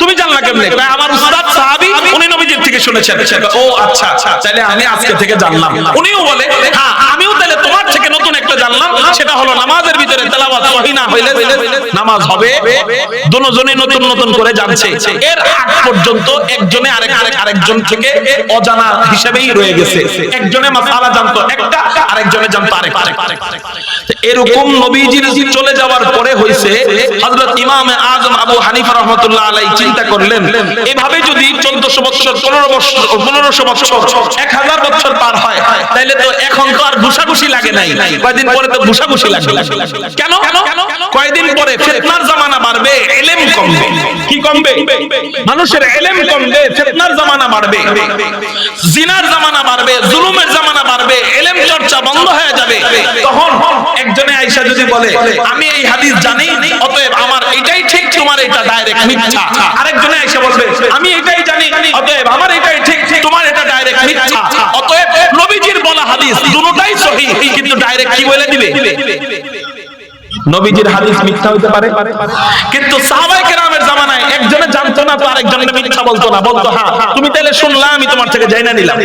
তুমি জানলা কেমনে? আমার উস্তাদ সাহাবী, উনি নবীজির থেকে শুনেছেন। ও আচ্ছা, তাহলে আমি আজকে থেকে জানলাম। উনিও বলে, হ্যাঁ আমিও তাহলে তোমার থেকে নতুন একটা জানলাম, সেটা হলো নামাজের ভিতরে তেলাওয়াত সহিহ না হইলে নামাজ হবে। দুজনে নতুন নতুন করে জানছে। এর আগ পর্যন্ত একজনে আরেকজন থেকে অজানা হিসেবেই রয়ে গেছে। একজনে মাসালা জানতো একটা, আরেকজনে জানতো আরেকটা। এরকম নবীজির চলে যাওয়ার পরে হইছে হযরত ইমামে আযম আযম আবু হানিফা রাহমাতুল্লাহ আলাইহি চিন্তা করলেন, এভাবে যদি 1400 বছর 1500 বছর 1000 বছর পার হয়, তাইলে তো এখন তো আর ঘুষাঘুষি লাগে নাই, কয়দিন পরে তো ঘুষাঘুষি লাগবে। কেন? কয়দিন পরে ফিতনার জামানা বাড়বে, ইলম কমবে। কি কমবে? মানুষের ইলম কমবে, ফিতনার জামানা বাড়বে, জিনার জামানা বাড়বে, জুলুমের জামানা বাড়বে, ইলম চর্চা বন্ধ হয়ে যাবে। তখন একজনে আয়েশা যদি বলে আমি এই হাদিস জানি, অতএব আমার এটাই ঠিক, তোমার এটা ডাইরেক্ট মিথ্যা। আরেকজনে আয়েশা বলবে আমি এটাই জানি, অতএব আমার এটাই ঠিক, তোমার এটা ডাইরেক্ট মিথ্যা। অতএব নবীজির বলা হাদিস দুটোটাই সহিহ, কিন্তু ডাইরেক্ট কি বলে দিবে? নবীজির হাদিস মিথ্যা হতে পারে, কিন্তু সাহাবায়ে কেরামের জামানায় একজনে জানতো না তো আরেকজনকে মিথ্যা বলতো না, বলতো হ্যাঁ তুমি তাহলে শুনলা, আমি তোমার থেকে জানা নিলাম,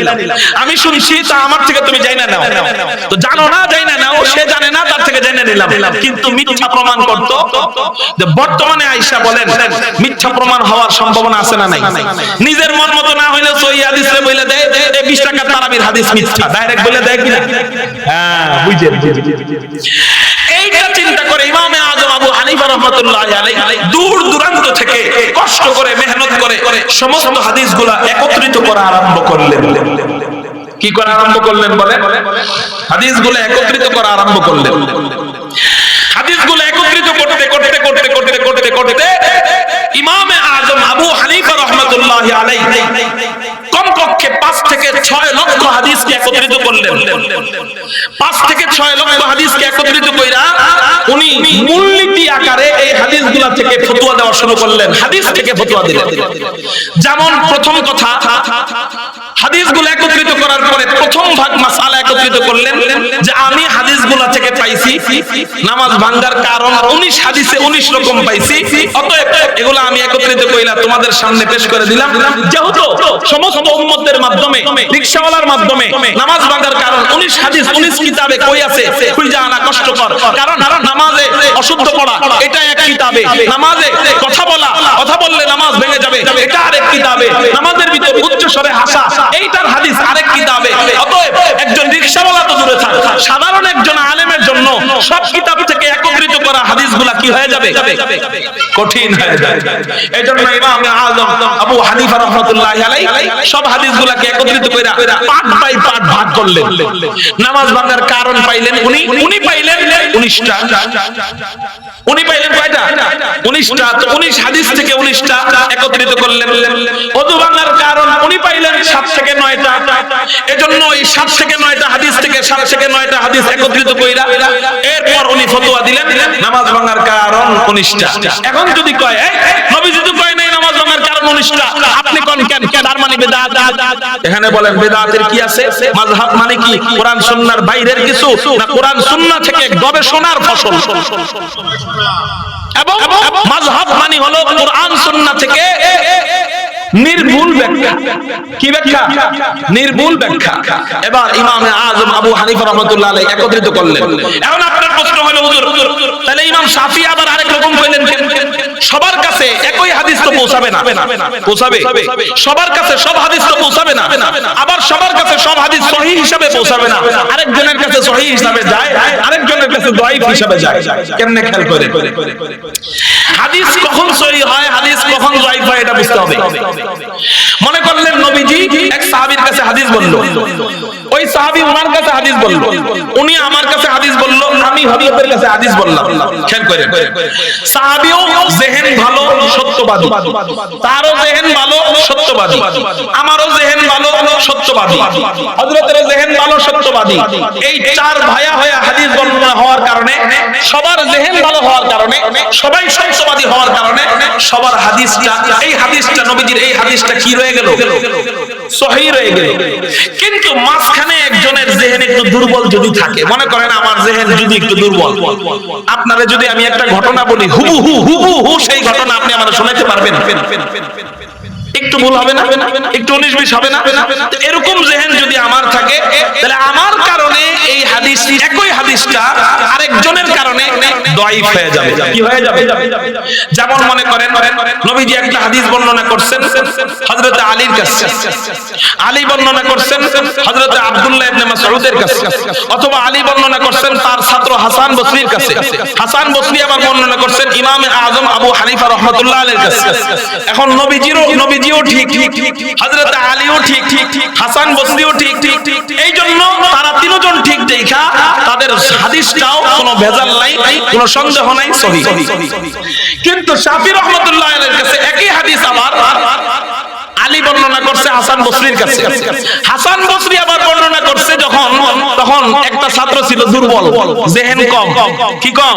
আমি শুনছি তা আমার থেকে তুমি জানা নাও, তো জানো না জানা নাও, সে জানে না তার থেকে জানা নিলাম, কিন্তু মিথ্যা প্রমাণ করতো। যে বর্তমানে আয়েশা বলেন মিথ্যা প্রমাণ হওয়ার সম্ভাবনা আছে না নাই? নিজের মন মতো না হইলে সহিহ হাদিসে বলে দেয় 20 টাকার তারাবির হাদিস মিথ্যা, ডাইরেক্ট বলে দেয় কিনা? হ্যাঁ বুঝেন। এইটা চিন্তা করে ইমামে আযম আবু হানিফা রাহমাতুল্লাহ আলাইহি দূর দূরান্ত থেকে কষ্ট করে মেহনত করে সমস্ত হাদিসগুলা একত্রিত করা আরম্ভ করলেন। কি করা আরম্ভ করলেন বলে? হাদিসগুলো একত্রিত করা আরম্ভ করলেন। হাদিসগুলো একত্রিত করতে করতে করতে করতে করতে করতে ইমামে আযম আবু হানিফা রাহমাতুল্লাহ আলাইহি কমপক্ষে 5 থেকে 6 লক্ষ হাদিসকে একত্রিত করলেন। 5 থেকে 6 লক্ষ হাদিসকে একত্রিত কইরা উনি মূলনীতি আকারে এই হাদিসগুলা থেকে ফতোয়া দেওয়া শুরু করলেন, হাদিস থেকে ফতোয়া দিলেন। যেমন প্রথম কথা, হাদিসগুলো একত্রিত করার পরে প্রথম ভাগ মাসআলা একত্রিত করলেন যে আমি হাদিসগুলা থেকে পাইছি নামাজ ভাঙার কারণ 19 হাদিসে 19 রকম পাইছি, অতএব এগুলো আমি একত্রিত কইরা তোমাদের সামনে পেশ করে দিলাম। যেহেতু সমস্ত উম্মতের মাধ্যমে, রিকশাওয়ালার মাধ্যমে নামাজ ভাঙার কারণ 19 হাদিস 19 কিতাবে কই আছে, খুঁজে আনা কষ্টকর, কারণ নামাজে অশুদ্ধ পড়া এটা এক কিতাবে, নামাজে কথা বললে নামাজ ভেঙে যাবে এটা আরেক কিতাবে, নামাজের ভিতর উচ্চ স্বরে হাসা এইটার হাদিস আরেক কিতাবে। অতএব একজন রিকশাওয়ালা তো দূরে থাক, সাধারণ একজন আলেমের জন্য সব কিতাব থেকে একত্রিত করা হাদিসগুলা কি হয়ে যাবে? কঠিন হয়ে যাবে। এইজন্য ইমাম আযম আবু হানিফা রাহমাতুল্লাহ আলাইহি সব হাদিসগুলাকে একত্রিত কইরা পার্ট বাই পার্ট ভাগ করলেন। নামাজ ভাঙার কারণ পাইলেন উনি পাইলেন 19টা। উনি পাইলেন কয়টা? 19টা। তো 19 হাদিস থেকে 19টা একত্রিত করলেন। ওযু ভাঙার কারণ উনি পাইলেন 7 থেকে 9টা। এজন্য এই 7 থেকে 9টা হাদিস থেকে 7 থেকে 9টা হাদিস একত্রিত কইরা এরপর উনি ফতোয়া দিলেন নামাজ ভাঙার কারণ 19টা। এখন যদি কয় নবীজি তো কয় নাই নামাজ ভাঙার কারণ 19টা, আপনি কোন কেন তার মানে বেদাত? এখানে বলেন বেদাতের কি আছে? মাযহাব মানে কি কোরআন সুন্নাহর বাইরের কিছু, না কোরআন সুন্নাহ থেকে গবেষণার ফসল? এবং মাযহাব মানে হলো কোরআন সুন্নাহ থেকে নির্ভুল ব্যাখ্যা। কি ব্যাখ্যা? নির্ভুল ব্যাখ্যা। এবার ইমাম আযম আবু হানিফা রাহমাতুল্লাহ আলাইহি একত্রিত করলেন। এখন আপনার প্রশ্ন হলো হুজুর তাহলে ইমাম শাফি আবার আরেক রকম কইলেন কেন? সবার কাছে একই হাদিস তো পৌঁছাবে না। পৌঁছাবে? সবার কাছে সব হাদিস তো পৌঁছাবে না। আবার সবার কাছে সব হাদিস সহিহ হিসাবে পৌঁছাবে না। আরেকজনের কাছে সহিহ হিসাবে যায়, আরেকজনের কাছে দাঈফ হিসাবে যায়। কেমনে খেয়াল করে? হাদিস কখন সহিহ হয়, হাদিস কখন দাঈফ হয় এটা বুঝতে হবে। মনে করলেন নবীজি এক সাহাবীর কাছে হাদিস বলল, ওই সাহাবী ওনার কাছে হাদিস বলল, উনি আমার কাছে হাদিস বলল, আমি হযরতের কাছে হাদিস বললাম। খেয়াল করেন, সাহাবীও জেহেন ভালো, সত্যবাদী, তারও জেহেন ভালো, সত্যবাদী, আমারও জেহেন ভালো, সত্যবাদী, হযরতের জেহেন ভালো, সত্যবাদী। এই চার ভাইয়া হয়ে হাদিস বর্ণনা হওয়ার কারণে, সবার জেহেন ভালো হওয়ার কারণে, সবাই সত্যবাদী হওয়ার কারণে সবার হাদিসটা, এই হাদিসটা নবীজির এই হাদিসটা কি রয়ে গেল? সহিহ রয়ে গেল। কিন্তু মাঝখানে একজনের জেহেন একটু দুর্বল যদি থাকে, মনে করেন আমার জেহেন যদি একটু দুর্বল, আপনারা যদি আমি একটা ঘটনা বলি হুবহু সেই ঘটনা আপনি আমাকে শোনাতে পারবেন? একটু ভুল হবে না, একটু 19-20 হবে না? এরকম জেহেন যদি আমার থাকে, তাহলে আমার কারণে এই হাদিস, একই হাদিসটা আরেকজনের কারণে দাঈফ হয়ে যাবে। কি হয়ে যাবে? যেমন মনে করেন নবীজি একটা হাদিস বর্ণনা করছেন হযরত আলীর কাছে, আলী বর্ণনা করছেন হযরত আব্দুল্লাহ ইবনে মাসউদের কাছে, অথবা আলী বর্ণনা করছেন তার ছাত্র হাসান বসরির কাছে, হাসান বসরি আবার বর্ণনা করছেন ইমাম আযম আবু হানিফা রাহমাতুল্লাহ আলাইহির কাছে। এখন নবীজিও ঠিক, হযরত আলীও ঠিক, হাসান বসরিও ঠিক। এই জন্য তারা তিনজন ঠিক দেখা তাদের হাদিসটাও কোনো ভেজাল নাই, কোনো সন্দেহ নাই, সহিহ। কিন্তু শাফি রাহমাতুল্লাহ আলাইহির কাছে একই হাদিস আবার আলী বর্ণনা করছে হাসান বসরির কাছে, হাসান বসরি আবার বর্ণনা করছে তখন একটা ছাত্র ছিল দুর্বল, জেহেন কম। কি কম?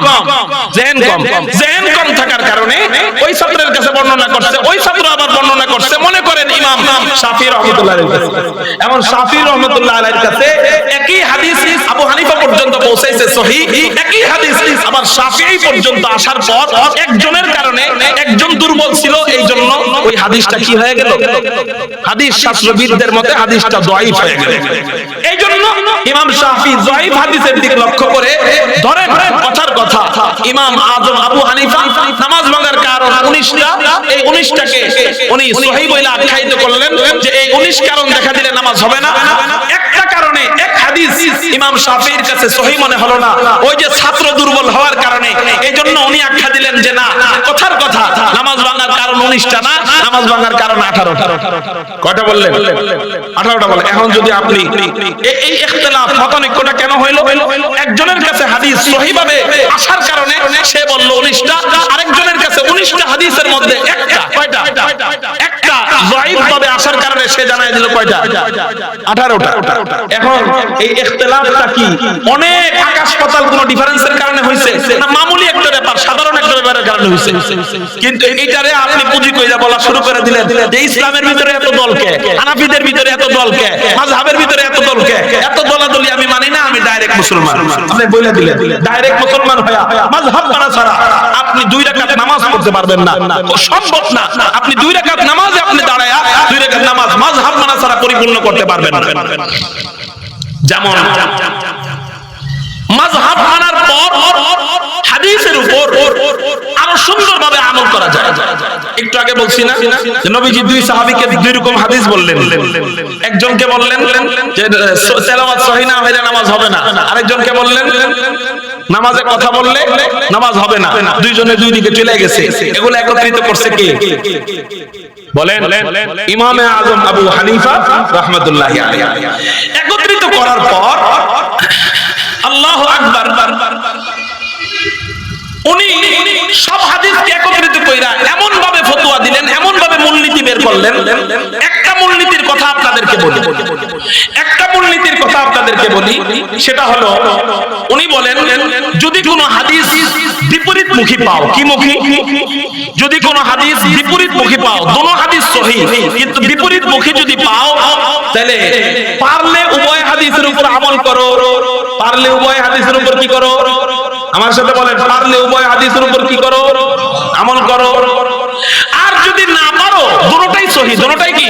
জেহেন কম থাকার কারণে ওই ছাত্রের কাছে বর্ণনা করছে, ওই ছাত্র আবার বর্ণনা করছে মনে করেন ইমাম শাফি রাহমাতুল্লাহ আলাইহির কাছে। এমন শাফি রাহমাতুল্লাহ আলাইহির কাছে একই হাদিস আবু হানিফা পর্যন্ত পৌঁছাইছে সহিহ, একই হাদিস আবার শাফিঈ পর্যন্ত আসার পর একজনের কারণে একজন দুর্বল ছিল, এই জন্য ওই হাদিসটা কি হয়ে গেল? হাদিস শাস্ত্রবিদদের মতে হাদিসটা দাঈফ হয়ে গেল। এই জন্য ইমাম শাফি দাঈফ হাদিসের দিকে লক্ষ্য করে ধরেন কথার কথা ইমাম আযম আবু হানিফা নামাজ ভাঙার কারণ 19টা, এই 19টাকে উনি সহিহ বলে আখ্যায়িত করলেন যে এই 19 কারণ দেখা দিলে নামাজ হবে না। একটা কারণে এক হাদিস ইমাম শাফির কাছে সহিহ মনে হলো না, ওই যে ছাত্র দুর্বল হওয়ার কারণে, এই জন্য উনি আখ্যা দিলেন যে না, কথার কথা নামাজ ভাঙার কারণ 19টা না, নামাজ ভাঙার কারণ 18টা। কয়টা বললেন? 18টা বলে। এখন যদি আপনি এই ইখতিলাফ মতানৈক্যটা কেন হইল? একজনের কাছে হাদিস সহিহভাবে আসার কারণে সে বলল 19টা, আরেকজনের কাছে 19টা হাদিসের মধ্যে একটা, কয়টা? একটা যায়িফ ভাবে আসার কারণে সে জানায় দিল কয়টা? 18টা। এখন এই ইখতিলাফটা কি অনেক আকাশ পাতাল কোন ডিফারেন্সের কারণে হইছে না মামুলি একটা ব্যাপার, সাধারণ একটা ব্যাপারের কারণে হইছে? কিন্তু এইটারে আপনি পুঁজি কইরা বলা শুরু করে দিলেন যে ইসলামের ভিতরে এত দলকে, হানাফিদের ভিতরে এত দলকে, মাযহাবের ভিতরে এত দলকে, এত দলাদলি আমি মানি না, আমি ডাইরেক্ট মুসলমান। আপনি বলে দিলেন ডাইরেক্ট মুসলমান হয়া মাযহাব মানা ছাড়া আপনি 2 রাকাত নামাজ পড়তে পারবেন না, সম্ভব না। আপনি 2 রাকাত নামাজে আপনি দাঁড়ায়া 2 রাকাত নামাজ মাযহাব মানা ছাড়া পরিপূর্ণ করতে পারবেন না। যেমন মাযহাব মানার পর হাদিসের উপর আরো সুন্দরভাবে আমল করা যায়। একটু আগে বলছি না যে নবীজি 2 সাহাবীকে 2 রকম হাদিস বললেন। একজনকে বললেন যে তেলাওয়াত সহিহ না হলে নামাজ হবে না, আরেকজনকে বললেন নামাজে কথা বললে নামাজ হবে না। দুইজনে দুই দিকে চলে গেছে। এগুলো একত্রিত করছে কে? বলেন ইমাম আযম আবু হানিফা রাহমাতুল্লাহি আলাইহি। একত্রিত করার পর আল্লাহু আকবার, উনি সব হাদিসকে একত্রিত কইরা এমন ভাবে ফতোয়া দিলেন, এমন ভাবে মূলনীতি বের করলেন। একটা মূলনীতির কথা আপনাদেরকে বলি, সেটা হলো উনি বলেন যদি কোনো হাদিস বিপরীতমুখী পাও, কি মুখী? যদি কোনো হাদিস বিপরীতমুখী পাও, দোনো হাদিস সহিহ কিন্তু বিপরীতমুখী যদি পাও, তাহলে পারলে উভয় হাদিসের উপর আমল করো। পারলে উভয় হাদিসের উপর কি করো? আমার সাথে বলেন, পারলে উভয় হাদিসের উপর কি করো? আমল করো। আর যদি না পারো, দুটোটাই সহিহ, দুটোটাই কি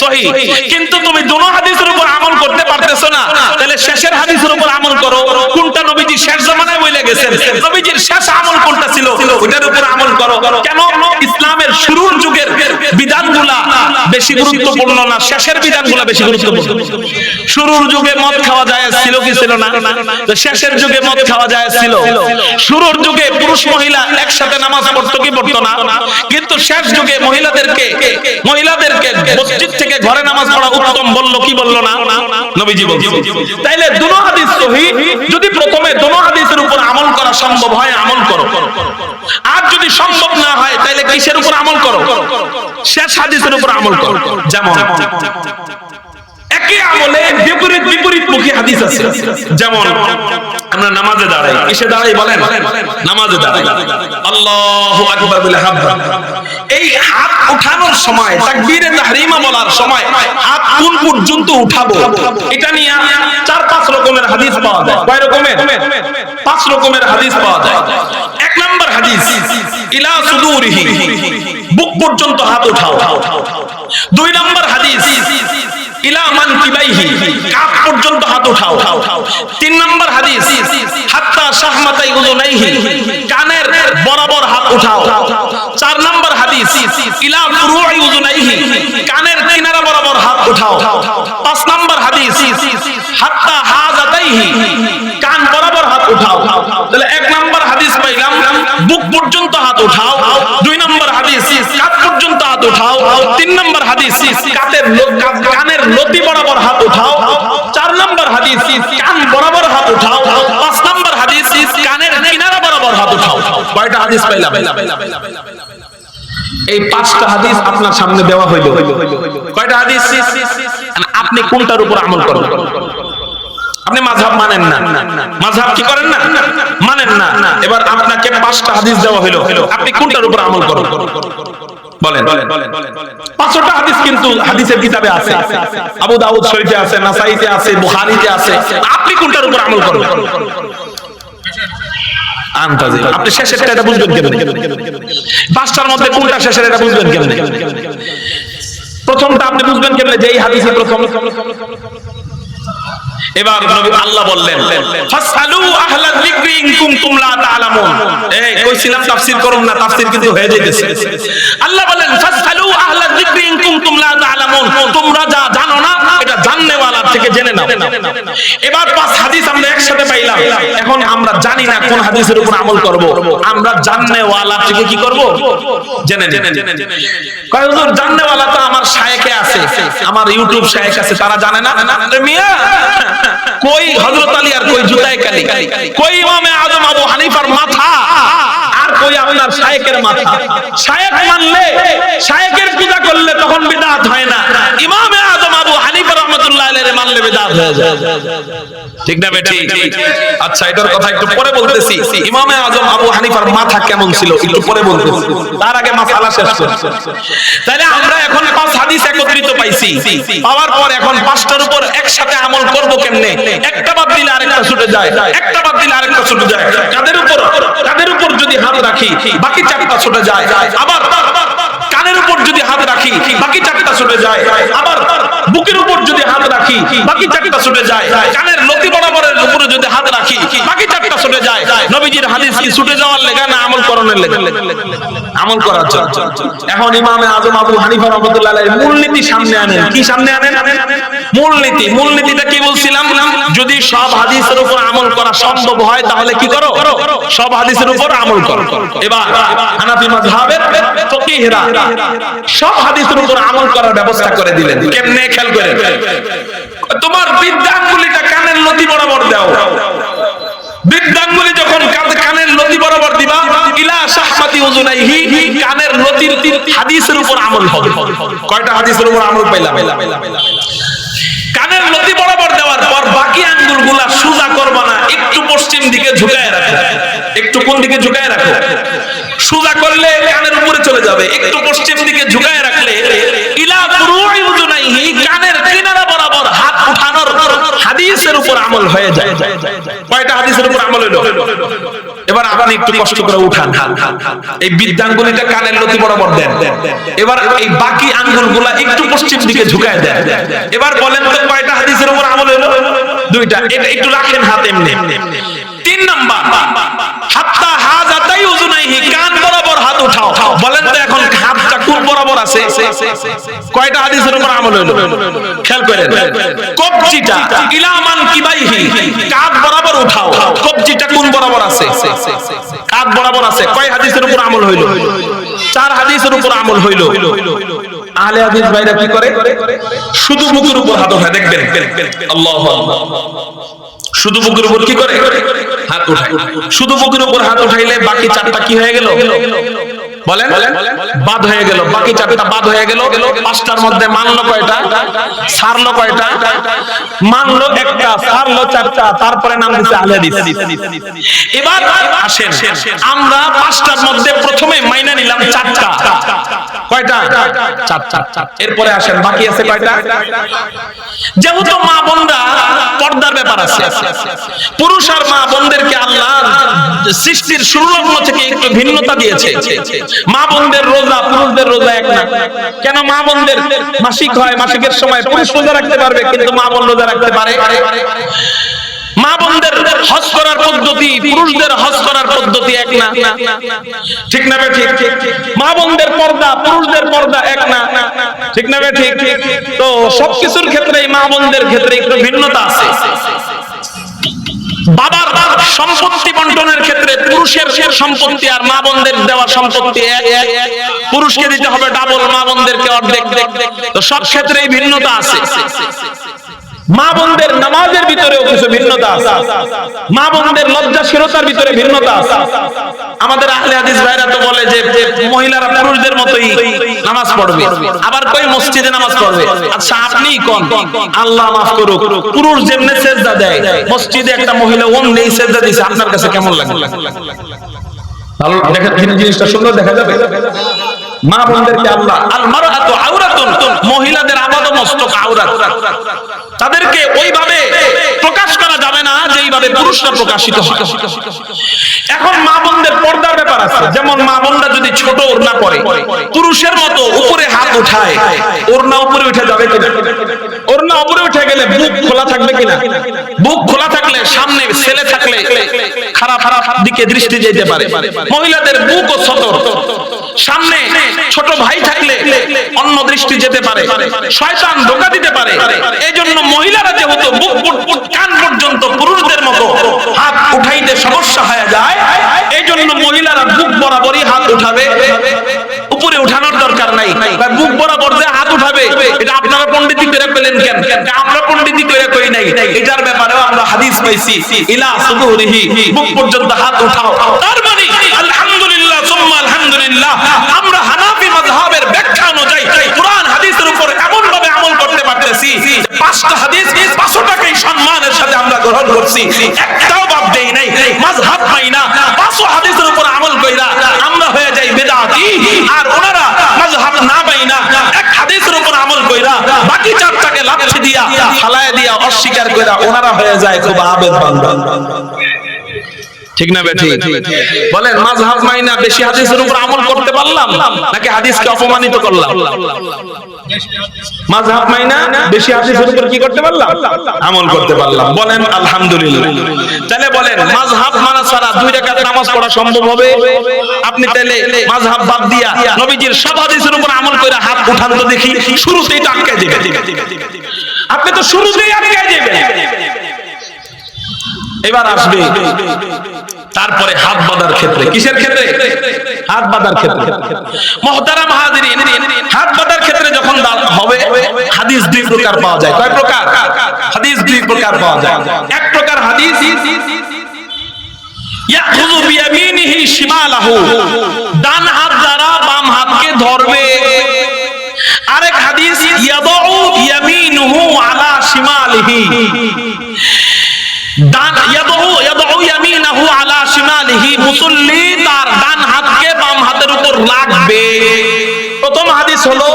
সহিহ, কিন্তু তুমি দুটো হাদিসের উপর আমল করতে পারতেছো না, তাহলে শেষের হাদিসের উপর আমল করো। কোনটা নবীজি শেষ জামানায় বলে গেছেন, নবীজির শেষ আমল কোনটা ছিল ওটার উপর আমল করো। কেন? ইসলামের শুরুর যুগের বিধানগুলা বেশি গুরুত্বপূর্ণ না, শেষের বিধানগুলা বেশি গুরুত্বপূর্ণ। শুরুর যুগে মদ খাওয়া জায়েজ ছিল কি ছিল না? তো শেষের যুগে মদ খাওয়া জায়েজ ছিল। শুরুর যুগে পুরুষ মহিলা একসাথে নামাজ পড়তো কি পড়তো না? কিন্তু শেষ যুগে মহিলাদেরকে মসজিদ থেকে ঘরে নামাজ পড়া উত্তম বললো কি বললো না? নবীজি বলছেন। তাইলে দুটো হাদিস সহিহ, যদি প্রথমে দুটো হাদিসের উপর আমল করা সম্ভব হয় আমল করো, আর যদি সম্ভব না হয় তাহলে কিসের উপর আমল করো? শেষ হাদিসের উপর আমল করো। যেমন একই আমলে বিপরীতমুখী হাদিস আছে। যেমন আমরা নামাজে দাঁড়াই, কিসে দাঁড়াই বলেন? নামাজে দাঁড়াই, আল্লাহু আকবার বলে হাত, এই হাত উঠানোর সময় তাকবীরে তাহরিমা বলার সময় হাত কোন পর্যন্ত উঠাবো, এটা নিয়ে 4-5 রকমের হাদিস পাওয়া যায়। কয় রকমের? 5 রকমের হাদিস পাওয়া যায়। 1 নম্বর হাদিস, ইলা সুদুরিহি, বুক পর্যন্ত হাত উঠাও। 2 নম্বর হাদিস ইলা মানকিবাইহি, কাপ পর্যন্ত হাত উঠাও। 3 নম্বর হাদিস হাত্তা শাহমাতাই উযুনাইহি, কানের বরাবর হাত উঠাও। 4 নম্বর হাদিস ইলা ফুরুই উযুনাইহি, কানের কিনারা বরাবর হাত উঠাও। 5 নম্বর হাদিস হাত্তা হাজাতাইহি, কান বরাবর হাত উঠাও। তাহলে 1 নম্বর হাদিস পাইলাম বুক পর্যন্ত হাত উঠাও। 2 নম্বর হাদিস কাপ পর্যন্ত হাত উঠাও। 3 নম্বর হাদিস কানের লতি বরাবর হাত উঠাও। 4 নম্বর হাদিস কান বরাবর হাত উঠাও। 5 নম্বর হাদিস কানের কিনারা বরাবর হাত উঠাও। কয়টা হাদিস পাইলাম? এই 5টা হাদিস আপনার সামনে দেওয়া হইল। কয়টা হাদিস? আপনি কোনটার উপর আমল করবেন? আপনি মাযহাব মানেন না, মাযহাব কি করেন না, মানেন না। এবার আপনাকে 5টা হাদিস দেওয়া হলো, আপনি কোনটার উপর আমল করবেন বলেন? 5টা হাদিস কিন্তু হাদিসের কিতাবে আছে, আবু দাউদ শরীফে আছে, নাসাইতে আছে, বুখারীতে আছে। আপনি কোনটার উপর আমল করবেন? আন্তাজে আপনি শেষেরটা এটা বুঝবেন কেমনে? 5টার মধ্যে কোনটা শেষের এটা বুঝবেন কেমনে? প্রথমটা আপনি বুঝবেন কেমনে যে এই হাদিসই প্রথম? এবার নবী আল্লাহ বললেন ফাসআলু আহলা যিকরি ইন কুনতুম লা তা'লামুন। এই কইছিলাম তাফসীর করুন না, তাফসীর কিন্তু হয়ে যাইতেছে। আল্লাহ বলেন ফাসআলু আহলা যিকরি ইন কুনতুম লা তা'লামুন, তোমরা যা জানো না এটা জাননেওয়ালার থেকে জেনে নাও। এবার 5 হাদিস আমরা একসাথে পাইলাম। এখন আমরা জানি না কোন হাদিসের উপর আমল করব, আমরা জাননেওয়ালার থেকে কি করব? জেনে নেব। কয় হুজুর জাননেওয়ালা তো আমার শায়েখে আছে, আমার ইউটিউব শায়েখ আছে, তারা জানে না? আরে মিয়া, কই হযরত আলী আর কই জুতায়ে কালি, কই ইমামে আযম আবু হানিফার মাথা আর কই আপনার শায়েখের মাথা। শায়েখ মানলে, শায়েখের পূজা করলে তখন বিদআত হয় না, ইমামে আযম আবু হানিফা রাহমাতুল্লাহ আলাইহি মানলে বিদআত হয়ে যায়। ঠিক না বেটি? আচ্ছা, এটার কথা একটু পরে বলতেছি। ইমামে আযম আবু হানিফার মাথা কেমন ছিল একটু পরে বলতেছি, তার আগে মাসালা শেষ করি। তাহলে আমরা এখন 5 হাদিস একত্রিত পাইছি, পাওয়ার পর এখন 5টার উপর একসাথে আমল করব কেমনে? একটা বাদ দিলে আরেকটা ছুটে যায়, একটা বাদ দিলে আরেকটা ছুটে যায়। কাদের উপর যদি হাত রাখি বাকি 4টা ছুটে যায়। আবার কানের উপর যদি হাত রাখি বাকি 4টা ছুটে যায়। আবার বুকের উপর যদি হাত রাখি বাকি 4টা ছুটে যায়। কানের লতি বরাবরের উপরে যদি হাত রাখি বাকি 4টা ছুটে যায়। নবীজির হাদিস কি ছুটে যাওয়ার লেগা না আমল করণের লেগা? আমল করার জন্য। এখন ইমামে আযম আবু হানিফা রাহমাতুল্লাহ আলাইহি মূলনীতি সামনে আনেন। কি সামনে আনেন? মূলনীতি। মূলনীতিটা কি বলছিলাম? যদি সব হাদিসের উপর আমল করা সম্ভব হয় তাহলে কি করো? সব হাদিসের উপর আমল করো। এবার হানাফি মাযহাবের ফকিহরা সব হাদিসের উপর আমল করার ব্যবস্থা করে দিলেন। কেমনে? খেয়াল করেন। তোমার বৃদ্ধাঙ্গুলিটা কানের লতি বরাবর দাও। বৃদ্ধাঙ্গুলি যখন কানের লতি বরাবর দিবা, ইলা শাহমাতি উযুনাইহি, কানের লতির হাদিসের উপর আমল হবে। কয়টা হাদিসের উপর আমল পাইলাম? কানের লতি বরাবর দেওয়ার পর বাকি আঙ্গুলগুলা সোজা করবা না, একটু পশ্চিম দিকে ঝুঁকায় রাখো। একটু কোন দিকে ঝুঁকায় রাখো? সোজা করলে কানের উপরে চলে যাবে। একটু পশ্চিম দিকে ঝুঁকায় রাখলে ইলা ফুরুই উযুনাইহি, কানের কিনারা বরাবর হাত উঠানোর হাদিসের উপর আমল হয়ে যায়। কয়টা হাদিসের উপর আমল হলো? এবার আপনি একটু কষ্ট করে উঠান, এই বৃদ্ধাঙ্গুলিটা কানের লতি বরাবর দেন। এবার এই বাকি আঙ্গুলগুলা একটু পশ্চিম দিকে ঝুঁকায় দেন। এবার বলেন তো কয়টা হাদিসের উপর আমল হলো? 2টা। এটা একটু রাখেন হাত এমনি। 3 নাম্বার হাত্তা হাজাতাই উযুনাইহি, কান বরাবর হাত উঠাও। বলেন তো এখন হাতটা কোন বরাবর আছে? কয়টা হাদিসের উপর আমল হলো? খেয়াল করেন। কবজিটা ইলা মানকিবাইহি, কাঁধ বরাবর উঠাও। কবজিটা কোন বরাবর আছে? কাঁধ বরাবর আছে। কয় হাদিসের উপর আমল হইল? 4 হাদিসের উপর আমল হইল। আহলে হাদিস ভাইরা কি করে? শুধু মুখের উপর হাত উঠায়। দেখবেন আল্লাহু আকবার, শুধু বুকের উপর কি করে? হাত উঠায়। শুধু বুকের উপর হাত উঠাইলে বাকি 4টা কি হয়ে গেল? বলেন, বাদ হয়ে গেল। বাকি 4টা বাদ হয়ে গেল। 5টার মধ্যে মানলো কয়টা? ছাড়লো কয়টা? মানলো 1টা, ছাড়লো 4টা, তারপরে নাম দিছে আহলে হাদিস। এবার আসেন, আমরা 5টার মধ্যে প্রথমে মাইনা নিলাম 4টা। কয়টা? চারটা। এরপরে আসেন বাকি আছে কয়টা? যেহেতু মা বোনরা পর্দার ব্যাপার আছে, পুরুষ আর মা বোনদেরকে আল্লাহ সৃষ্টির শুরুলগ্ন থেকে একটু ভিন্নতা দিয়েছে। মা বোনদের রোজা পুরুষদের রোজা এক না। কেন? মা বোনদের মাসিক হয়, মাসিকের সময় পুরুষ রোজা রাখতে পারবে কিন্তু মা বোন রোজা রাখতে পারে। মা বোনদের হজ করার পদ্ধতি পুরুষদের হজ করার পদ্ধতি এক না, ঠিক না বে ঠিক? মা বোনদের পর্দা পুরুষদের পর্দা এক না, ঠিক না বে ঠিক? তো সবকিছুর ক্ষেত্রে মা বোনদের ক্ষেত্রে একটু ভিন্নতা আছে। বাবার সম্পত্তি বন্টনের ক্ষেত্রে পুরুষের সম্পত্তি আর মা বোনদের দেওয়া সম্পত্তি এক, পুরুষকে দিতে হবে ডাবল, মা বোনদেরকে অর্ধেক। তো সব ক্ষেত্রেই ভিন্নতা আছে। মা বোনদের নামাজের ভিতরেও কিছু ভিন্নতা আছে, মা বোনদের লজ্জাশীলতার ভিতরে ভিন্নতা আছে। আমাদের আহলে হাদিস ভাইরা তো বলে যে মহিলারা পুরুষদের মতোই নামাজ পড়বে, আবার কই মসজিদে নামাজ পড়বে। আচ্ছা আপনি কোন? আল্লাহ মাফ করুক, পুরুষ যেমনে সেজদা দেয় মসজিদে একটা মহিলা ওমনি সেজদা দিছে, আপনার কাছে কেমন লাগে? ভালো দেখেন, জিনিসটা সুন্দর দেখা যাবে। মা বোনদেরকে আল্লাহ আল মারআতু আওরাতুন, মহিলাদের আবাদত মস্তক আওরাত, তাদেরকে ওইভাবে প্রকাশ করা যাবে না যেইভাবে পুরুষরা প্রকাশিত হয়। এখন মা বোনদের পর্দার ব্যাপার আছে, যেমন মা বোনরা যদি ছোট ওড়না পরে পুরুষের মতো উপরে হাত উঠায়, ওড়না উপরে উঠে যাবে কিনা? ওড়না উপরে উঠে গেলে বুক খোলা থাকবে কিনা? বুক খোলা থাকলে সামনে ছেলে থাকলে খারাপ দিকে দৃষ্টি যেতে পারে। মহিলাদের বুকও ছোট, সামনে ছোট ভাই থাকলে অন্য দৃষ্টি যেতে পারে, শয়তান ধোঁকা দিতে পারে। এই জন্য মহিলারা যেহেতু বুক কান পর্যন্ত পুরুষদের মতো হাত উঠাইতে সমস্যা হয়ে যায়, এই জন্য মহিলারা বুক বরাবরই হাত উঠাবে, উপরে উঠানোর দরকার নাই, বুক বরাবর যে হাত উঠাবে। এটা আপনারা পণ্ডিতি করে পেলেন কেন? আমরা পণ্ডিতি করে করি নাই, এটার ব্যাপারেও আমরা হাদিস পাইছি, ইলা সুবুরিহি, বুক পর্যন্ত হাত উঠাও। তার মানে আলহামদুলিল্লাহ সুম্মা আলহামদুলিল্লাহ, আমরা হানাফি মাযহাবের ব্যাখ্যা অনুযায়ী কুরআন হাদিসের উপর এমন ভাবে আমল করতে পারতেছি, পাঁচটা হাদিস পাঁচটাকেই সম্মানের সাথে আমরা গ্রহণ করছি, একটাও বাদ দেই নাই। মাযহাব পাই না, পাঁচটা হাদিসের উপর আমল কইরা আমরা হয়ে যাই বিদআতি, আর ওনারা মাযহাব না পাই না এক হাদিসের উপর আমল কইরা বাকি চারটাকে লাথি দিয়া ফালায় দিয়া অস্বীকার কইরা ওনারা হয়ে যায় খুব আবেদ বান্দা, ঠিক না বেঠি? বলেন মাযহাব মাইনা বেশি হাদিসের উপর আমল করতে পারলাম নাকি হাদিসকে অপমানিত করলাম? মাযহাব মাইনা বেশি হাদিসের উপর কি করতে পারলাম? আমল করতে পারলাম। বলেন আলহামদুলিল্লাহ। তাহলে বলেন মাযহাব মানা ছাড়া 2 রাকাত নামাজ পড়া সম্ভব হবে? আপনি তাহলে মাযহাব বাদ দিয়া নবীজির সব হাদিসের উপর আমল করে হাত উঠান তো দেখি, শুরুতেই তো আটকে দিবেন। আপনি তো শুরুতেই আটকে দিবেন। এবার আসবে তারপরে হাত বাঁধার ক্ষেত্রে। কিসের ক্ষেত্রে? হাত বাঁধার ক্ষেত্রে। মুহতারাম হাজিরিন, হাত বাঁধার ক্ষেত্রে যখন হবে হাদিস 2 প্রকার পাওয়া যায়। কয় প্রকার? হাদিস 2 প্রকার পাওয়া যায়। এক প্রকার হাদিস ইয়াখুযু বিয়ামিনিহি শিমালাহু, ডান হাত দ্বারা বাম হাতকে ধরবে। আরেক হাদিস ইয়াদউ ইয়ামিনুহু আলা শিমালিহি, মুসল্লি তার ডান হাতকে বাম হাতের উপর রাখবে। প্রথম হাদিস হলো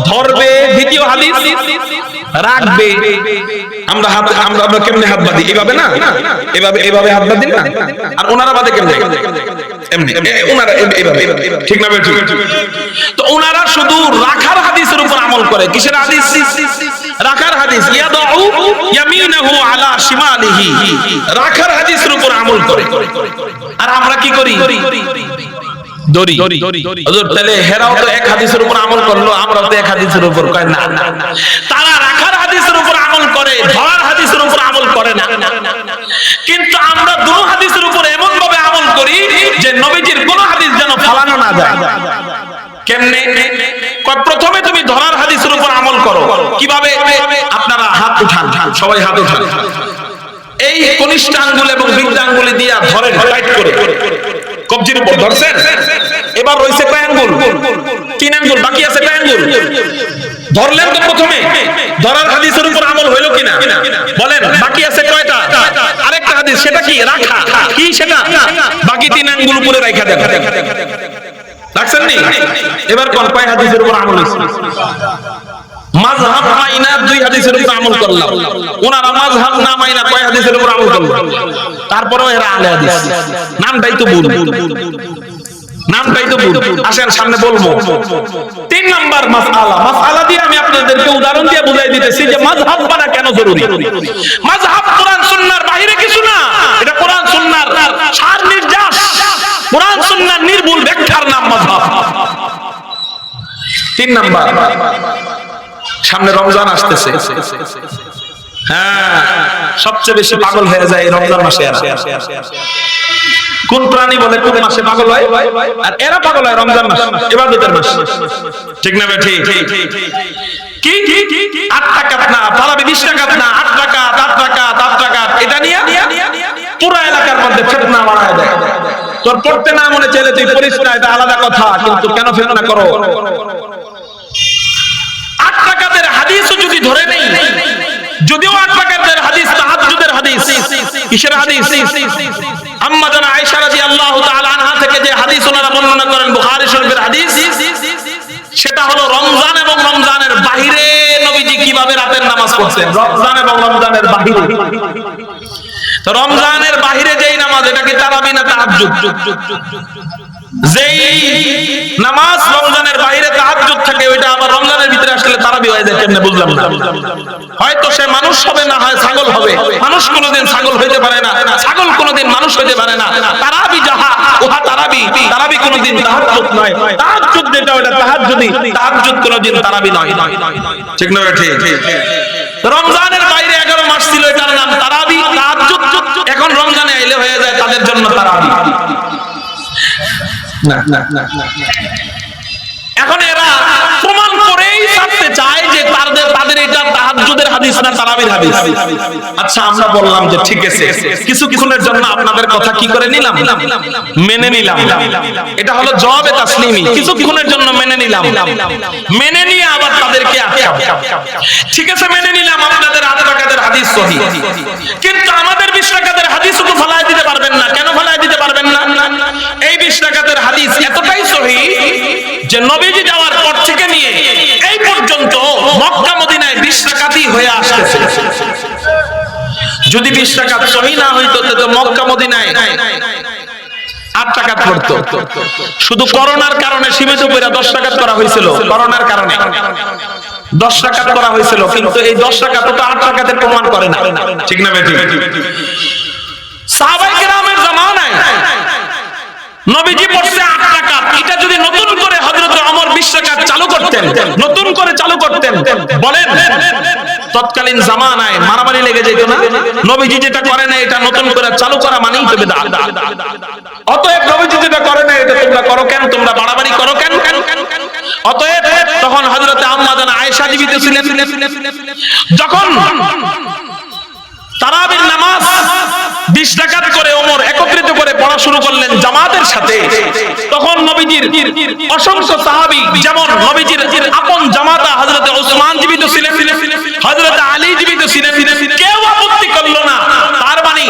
ধরবে, দ্বিতীয় হাদিস রাখবে। আমরা কেমনে হাত বাঁধি? এইভাবে না, এইভাবে হাত বাঁধি না। আর ওনারা বাঁধে কেমনে? এমনি, ওনারা এইভাবে, ঠিক না? তো ওনারা শুধু রাখার হাদিসের উপর আমল করে। কিসের হাদিস? রাখার হাদিস। ইয়াদউ ইয়ামিনাহু আলা শিমালিহি, রাখার হাদিসের উপর আমল করে। আর আমরা কি করি? দড়ি। হুজুর তাহলে হেরাও তো এক হাদিসের উপর আমল করলো, আমরাও তো এক হাদিসের উপর। কয় না, তারা রাখার হাদিসের উপর আমল করে, ধরার হাদিসের উপর আমল করে না। কিন্তু আমরা দুটো হাদিসের উপর এমন ভাবে আমল করি যে নবীজির কোন হাদিস যেন ফালানো না যায়। কেমনে? প্রথমে তুমি ধরার হাদিসের উপর আমল করো। কিভাবে? আপনারা হাত উঠান, সবাই হাত উঠান, এই কনিষ্ঠ আঙ্গুল এবং বৃদ্ধ আঙ্গুলে দিয়া ধরেন টাইট করে, কবজির উপর ধরছেন। এবার রইছে কয় আঙ্গুল? 3 আঙ্গুল, বাকি আছে কয় আঙ্গুল? ধরলেন তো প্রথমে, ধরার হাদিসের উপর আমল হইলো কিনা? বলেন বাকি আছে কয়টা? আরেকটা হাদিস, সেটা কি? রাখা। কি সেটা? বাকি 3 আঙ্গুল উপরে রাখা দেন। রাখছেন নি? এবার কোন কয় হাদিসের উপর আমল হইছে? মাযহাব মাইনা 2 হাদিসের উপর আমল করলাম, ওনারা মাযহাব না মাইনা কয় হাদিসের উপর আমল করলো? তারপরেও এরা আলে হাদিস, নামটাই তো ভুল, নামটাই তো ভুল। আসেন সামনে বলবো। 3 নাম্বার মাসআলা, মাসআলা দিয়ে আমি আপনাদেরকে উদাহরণ দিয়ে বুঝাই দিতেছি যে মাযহাব মানা কেন জরুরি। মাযহাব কোরআন সুন্নাহর বাইরে কিছু না, এটা কোরআন সুন্নাহর সার নির্যাস, কোরআন সুন্নাহর নির্ভুল ব্যাখ্যার নাম মাযহাব। 3 নাম্বার, সামনে রমজান আসতেছে, হ্যাঁ সবচেয়ে বেশি পাগল হয়ে যায় এই রমজান মাসে। কোন প্রাণী বলে কোন মাসে পাগল হয়? আর এরা পাগল হয় রমজান মাস, ইবাদতের মাস, ঠিক না বেঠি? কি 8 টাকাত না, তারাবি 20 টাকাত না, 8 টাকাত 8 টাকাত 8 টাকাত, এটা নিয়ে পুরো এলাকার মধ্যে ফিতনা বাড়ায় দেয়। তোর পড়তে না মনে চাইলে তুই পড়িস না, এটা আলাদা কথা, কিন্তু কেন ফিতনা করো? 8 টাকাতের হাদিসও যদি ধরে নেই, যদিও 8 টাকাতের হাদিস তাহাজ্জুদের হাদিস, কিসের হাদিস? আম্মা জানা আয়েশা রাদিয়াল্লাহু তাআলা আনহা থেকে যে হাদিস ওনারা বর্ণনা করেন, বুখারী শরীফের হাদিস, সেটা হলো রমজান এবং রমজানের বাহিরে নবীজি কিভাবে রাতের নামাজ পড়তেন। রমজান এবং রমজানের বাহিরে, তো রমজানের বাহিরে যেই নামাজ, এটা কি তারাবি না তাহাজ্জুদ? যেই নামাজ রমজানের বাইরে তাহাজ্জুদ থাকে, ওইটা আবার রমজানের ভিতরে আসলে তারাবি হয়ে যায়, কেমনে বুঝলাম না। হয়তো সে মানুষ হবে, না হয় ছাগল হবে। মানুষ কোনোদিন ছাগল হইতে পারে না, ছাগল কোনোদিন মানুষ হইতে পারে না। তারাবি যাহা ওহা তারাবি, তারাবি কোনোদিন তাহাজ্জুদ নয়। তাহাজ্জুদ যেটা ওটা তাহাজ্জুদি, তাহাজ্জুদ কোনোদিন তারাবি নয়, ঠিক না? ঠিক। রমজানের বাইরে 11 মাস ছিল, এটার নাম তারাবি, তাহাজ্জুদ। এখন রমজানে আইলে হয়ে যায় তাদের জন্য তারাবি। এখন এরা প্রমাণ করেই ছাড়তে চায় যে তাদের এটা তাহাজ্জুদের হাদিস না তারাবির হাদিস। আচ্ছা আমরা বললাম যে ঠিক আছে, কিছুক্ষণের জন্য আপনাদের কথা কি করে নিলাম, মেনে নিলাম। এটা হলো জবাবে তাসলিমি, কিছুক্ষণের জন্য মেনে নিলাম। মেনে নিয়ে আবার তাদেরকে আটকাবো, ঠিক আছে মেনে নিলাম আপনাদের 8 টাকাতের হাদিস সহিহ, কিন্তু আমাদের 20 টাকাতের হাদিস তো ফলায় দিতে পারবেন না। কেন ফলায় দিতে পারবেন না? এই 20 টাকাতের হাদিস এতটাই সহিহ যে নবীজি যাওয়ার পর থেকে নিয়ে এই পর্যন্ত মক্কা মদিনায় 20 টাকাতই হয়ে আসতেছে। যদি 20 টাকাত সহিহ না হইতো তো মক্কা মদিনায় 8 টাকাত পড়তো। শুধু করোনার কারণে সীমিত করে 10 টাকাত করা হয়েছিল, করোনার কারণে 10 টাকাত করা হয়েছিল, কিন্তু এই 10 টাকা তো 8 টাকাতে প্রমাণ করে না, ঠিক না বেটি? সাহাবায়ে কেরামের জামানায় নবীজি পড়ছে 8 টাকাত, এটা যদি নতুন করে হযরত ওমর 20 টাকাত চালু করতেন, নতুন করে চালু করতেন, বলেন তৎকালীন জামানায় মারামারি লেগে যেত না? নবীজি যেটা করে না এটা নতুন করে চালু করা মানেই তো বিদআত। অতএব নবীজি যেটা করে না এটা তোমরা করো কেন? তোমরা বাড়াবাড়ি করো কেন? অতএব তখন হযরত আম্মা জানা আয়েশা জীবিত ছিলেন। যখন তারাবির নামাজ 20 টাকাত করে ওমর একত্রিত করে পড়া শুরু করলেন জামাতের সাথে, তখন নবীজির অসংখ্য সাহাবী, যেমন নবীজির আপন জামাতা হযরত ওসমান জীবিত ছিলেন, হযরত আলী জীবিত ছিলেন, কেউ আপত্তি করলো না। তার মানে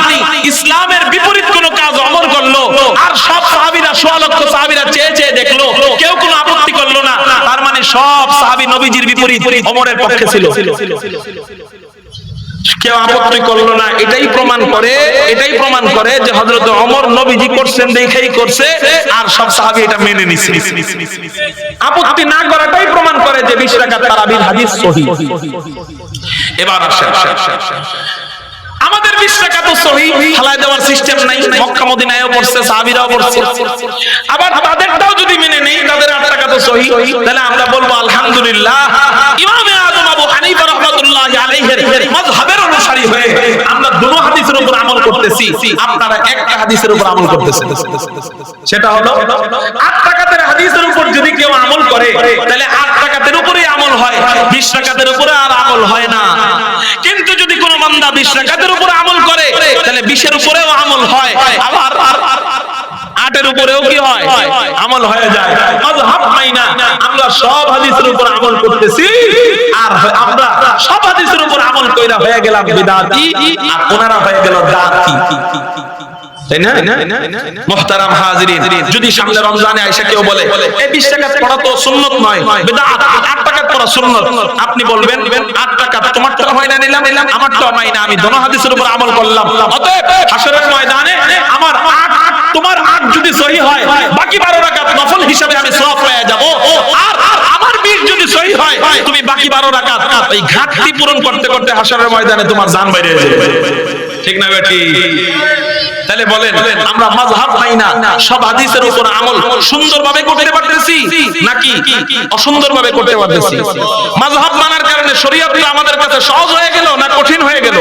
ইসলামের বিপরীত কোন কাজ ওমর করলো, আর সব সাহাবীরা, 100 লক্ষ সাহাবীরা চেয়ে চেয়ে দেখলো, কেউ কোনো আপত্তি করলো না। তার মানে সব সাহাবী নবীজির বিপরীত ওমরের পক্ষে ছিল, কেউ আপত্তি করলো না। এটাই প্রমাণ করে যে হযরত ওমর নবীজি করছেন দেখেই করছে, আর সব সাহাবী এটা মেনে নিছে। আপত্তি না করাটাই প্রমাণ করে যে 20 টাকাত তারাবির হাদিস সহিহ। এবার আসেন, আমাদের 20 টাকা তো সহিহ, হালায় দেওয়ার সিস্টেম নাই। মক্কা মদিনায়ও পড়ছে, সাহাবীরাও পড়ছে। আবার তাদেরটাও যদি মেনে নেই, তাদের 8 টাকা তো সহিহ, তাহলে আমরা বলবো আলহামদুলিল্লাহ, ইমামে আযম আবু হানিফা রাহমাতুল্লাহি আলাইহির মাযহাবের অনুসারী হয়ে আমরা দুটো হাদিসের উপর আমল করতেছি, আপনারা একটা হাদিসের উপর আমল করতেছেন। সেটা হলো 8 টাকাতের হাদিসের উপর যদি কেউ আমল করে, তাহলে 8 টাকাতের উপরেই আমল হয়, 20 টাকাতের উপরে আর আমল হয় না। কিন্তু যদি কোনো বান্দা 20 টাকাতের উপরে আমল করে, তাহলে 20 এর উপরেও আমল হয়, আবার 8 এর উপরেও কি হয়? আমল হয়ে যায়। মাযহাব মাইনা আমরা সব হাদিসের উপর আমল করতেছি, আর আমরা সব হাদিসের উপর আমল কইরা হয়ে গেলাম বিদআতি, আর ওনারা হয়ে গেল দাতি। তাই না? মুহতারাম হাজিরিন, যদি সামনে রমজানে আয়েশা কেউ বলে এই 20 রাকাত পড়া তো সুন্নাত নয়, বিদআত, 8 রাকাত পড়া সুন্নাত, আপনি বলবেন 8 রাকাত তোমারটা হয় না নিলাম, আমারটা হয় না, আমি দোনো হাদিসের উপর আমল করলাম, অতএব হাশরের ময়দানে আমার 8 তোমার 8 যদি সহিহ হয়, বাকি 12 রাকাত নফল হিসাবে আমি সওয়াব পেয়ে যাব, আর আমার 20 যদি সহিহ হয়, তুমি বাকি 12 রাকাত এই ঘাটতি পূরণ করতে করতে হাশরের ময়দানে তোমার জান বাইরে যাবে। ঠিক না বেটি? তাহলে বলেন, আমরা মাযহাব মানি না, সব হাদিসের উপর আমল সুন্দরভাবে করতে পারতেছি নাকি অসুন্দরভাবে করতে পারতেছি? মাযহাব মানার কারণে শরীয়তটা আমাদের কাছে সহজ হয়ে গেল না কঠিন হয়ে গেল?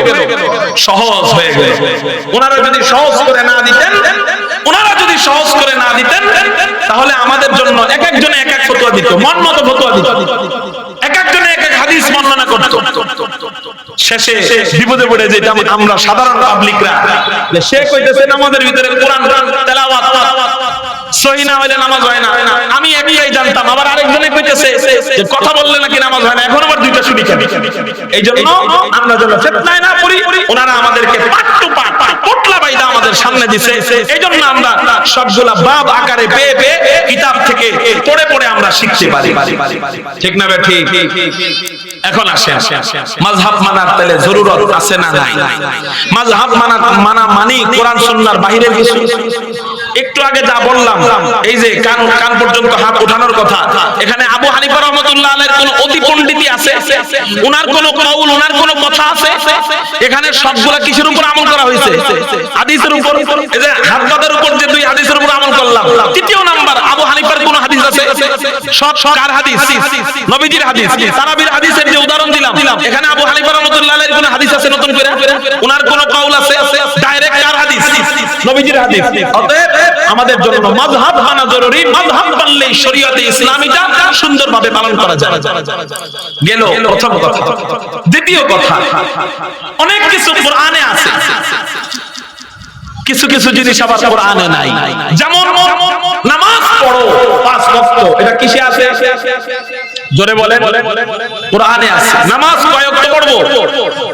সহজ হয়ে গেল। ওনারা যদি সহজ করে না দিতেন, তাহলে আমাদের জন্য এক একজনে এক এক ফতোয়া দিত, মন মতো ফতোয়া দিত, এক একজনে এক এক হাদিস বর্ণনা করত। শেষে বিপদে পড়ে যেতাম আমরা সাধারণ পাবলিকরা, যে সে কইতেছে নামাজের ভিতরে কোরআন তেলাওয়াত সহি না হইলে নামাজ হয় না, আমি একটাই জানতাম, আবার আরেকজনে কইতেছে যে কথা বললে নাকি নামাজ হয় না, এখন আবার দুইটা শুনি কেন? এইজন্য আমরা যেন ফিতনায় না পড়ি, ওনারা আমাদেরকে পাট টু পাট পোটলা বাইদা আমাদের সামনে দিছে, এইজন্য আমরা সবগুলা বাব আকারে পেয়ে পেয়ে কিতাব থেকে পড়ে পড়ে আমরা শিখতে পারি। ঠিক না ভাই? ঠিক। এখন আসেন, মাযহাব মানার তাহলে জরুরত আছে না নাই? মাযহাব মানা মানি কোরআন সুন্নাহর বাহিরের কিছু। একটু আগে যা বললাম, এই যে কান পর্যন্ত হাত ওঠানোর কথা, এখানে আবু হানিফা রাহমাতুল্লাহ আলাইহির কোন অতি পণ্ডিতি আছে? ওনার কোন কওল, ওনার কোন কথা আছে? এখানে সবগুলা কিসের উপর আমল করা হয়েছে? হাদিসের উপর। এই যে হাত বাঁধার উপর যে দুই হাদিসের উপর আমল করলাম, তৃতীয় নাম্বার আবু হানিফার কোন হাদিস আছে? সব কার হাদিস? নবীজির হাদিস। তারাবির হাদিসের যে উদাহরণ দিলাম, এখানে আবু হানিফা রাহমাতুল্লাহ আলাইহির কোন হাদিস আছে নতুন করে? ওনার কোন কওল আছে? ডাইরেক্ট কার হাদিস? নবীজির হাদিস। অতএব আমাদের জন্য মাযহাব মানা জরুরি। মাযহাব মানলেই শরীয়তে ইসলামীটা সুন্দরভাবে পালন করা যায়। গেল প্রথম কথা। দ্বিতীয় কথা, অনেক কিছু কোরআনে আছে, কিছু কিছু জিনিস আবার কোরআনে নাই। যেমন নামাজ পড়ো 5 ওয়াক্ত, এটা কিসে আছে? জোরে বলেন। কোরআনে আছে। নামাজ কয় ওয়াক্ত পড়বো?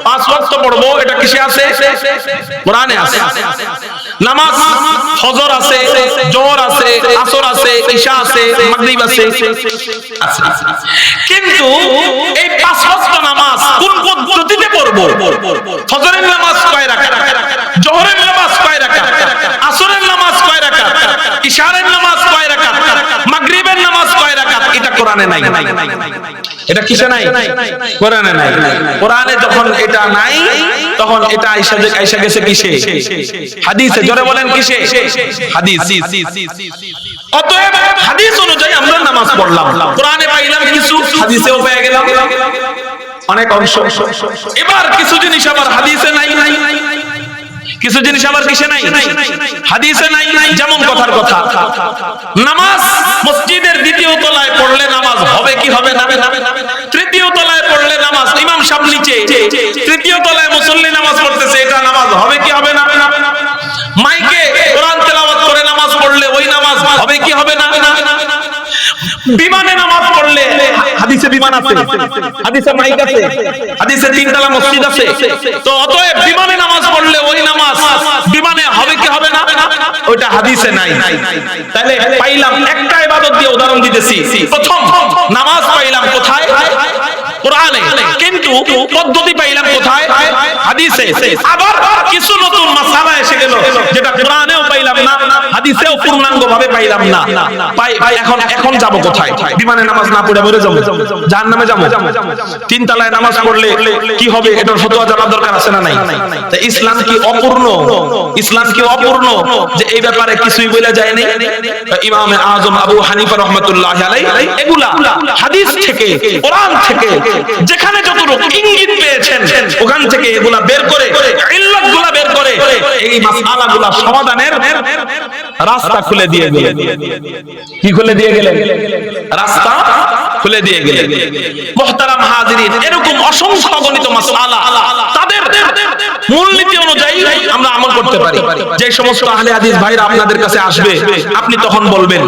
5 ওয়াক্ত পড়বো, এটা কিসে আছে? কোরআনে আছে। নামাজ ফজর আছে, জোহর আছে, আসর আছে, ইশা আছে, মাগরিব আছে। কিন্তু এই 5 ওয়াক্ত নামাজ কোন পদ্ধতিতে পড়বো? ফজরের নামাজ কয় রাকাত? জোহরের নামাজ কয় রাকাত? আসরের নামাজ কয় রাকাত? ইশারের নামাজ কয় রাকাত? মাগরিবের নামাজ কয় রাকাত? এটা কোরআনে নাই। এটা কিসে নাই? কোরআনে নাই। কোরআনে যখন এটা নাই, তখন এটা আয়েশা গেছে কিসে? হাদিসে। জোরে বলেন কিসে? হাদিস। অতএব হাদিস অনুযায়ী আমরা নামাজ পড়লাম, কোরআনে পাইলাম কিছু, হাদিসেও পেয়ে গেলাম অনেক অংশ। এবার কিছু জিনিস আবার হাদিসে নাই, কিছু জিনিস আবার কিসে নাই? হাদিসে নাই। যেমন কথার কথা, নামাজ মসজিদের দ্বিতীয় তলায় পড়লে নামাজ হবে কি হবে না? তৃতীয় তলায় পড়লে নামাজ, ইমাম সাহেব নিচে, তৃতীয় তলায় মুসল্লি নামাজ পড়তেছে, এটা নামাজ হবে কি হবে না? মাইকে কোরআন তেলাওয়াত করে নামাজ পড়লে ওই নামাজ হবে কি হবে না? বিমানে নামাজ পড়লে, হাদিসে বিমান আছে, হাদিসে মাইক আছে, হাদিসে 3 তলা মসজিদ আছে, তো অতএব বিমানে নামাজ পড়লে ওই নামাজ বিমানে হবে কি হবে না? ওইটা হাদিসে নাই। তাহলে পাইলাম একটা ইবাদত দিয়ে উদাহরণ দিতেছি। প্রথম নামাজ পাইলাম কোথায়? কোরআনে। কিন্তু পদ্ধতি পাইলাম কোথায়? হাদিসে। আবার কিছু নতুন মাসালা এসে গেল যেটা কোরআনেও পাইলাম না, হাদিসেও পূর্ণাঙ্গভাবে পাইলাম না। এখন যাব কোথায়? বিমানে নামাজ না পড়ে মরে যাবো, জাহান্নামে যাবো? 3 তলায় নামাজ পড়লে কি হবে? এটার ফতোয়া জানার দরকার আছে না নাই? তা ইসলাম কি অপূর্ণ? ইসলাম কি অপূর্ণ যে এই ব্যাপারে কিছুই বলা যায় না? ইমামে আযম আবু হানিফা রাহমাতুল্লাহি আলাইহি এগুলা হাদিস থেকে, কোরআন থেকে যেখানে যতটুকু ইঙ্গিত পেয়েছেন ওখান থেকে এগুলা বের করে, ইল্লাতগুলা বের করে এই মাসআলাগুলা সমাধানের রাস্তা খুলে দিয়ে গেলেন। কি খুলে দিয়ে গেলেন? রাস্তা খুলে দিয়ে গেলেন। মুহতারাম হাজিরিন, এরকম অসংখ্য অগণিত মাসআলা তাদের মূলনীতি অনুযায়ী আমরা আমল করতে পারি। যে সমস্ত আহলে হাদিস ভাইরা আপনাদের কাছে আসবে, আপনি তখন বলবেন,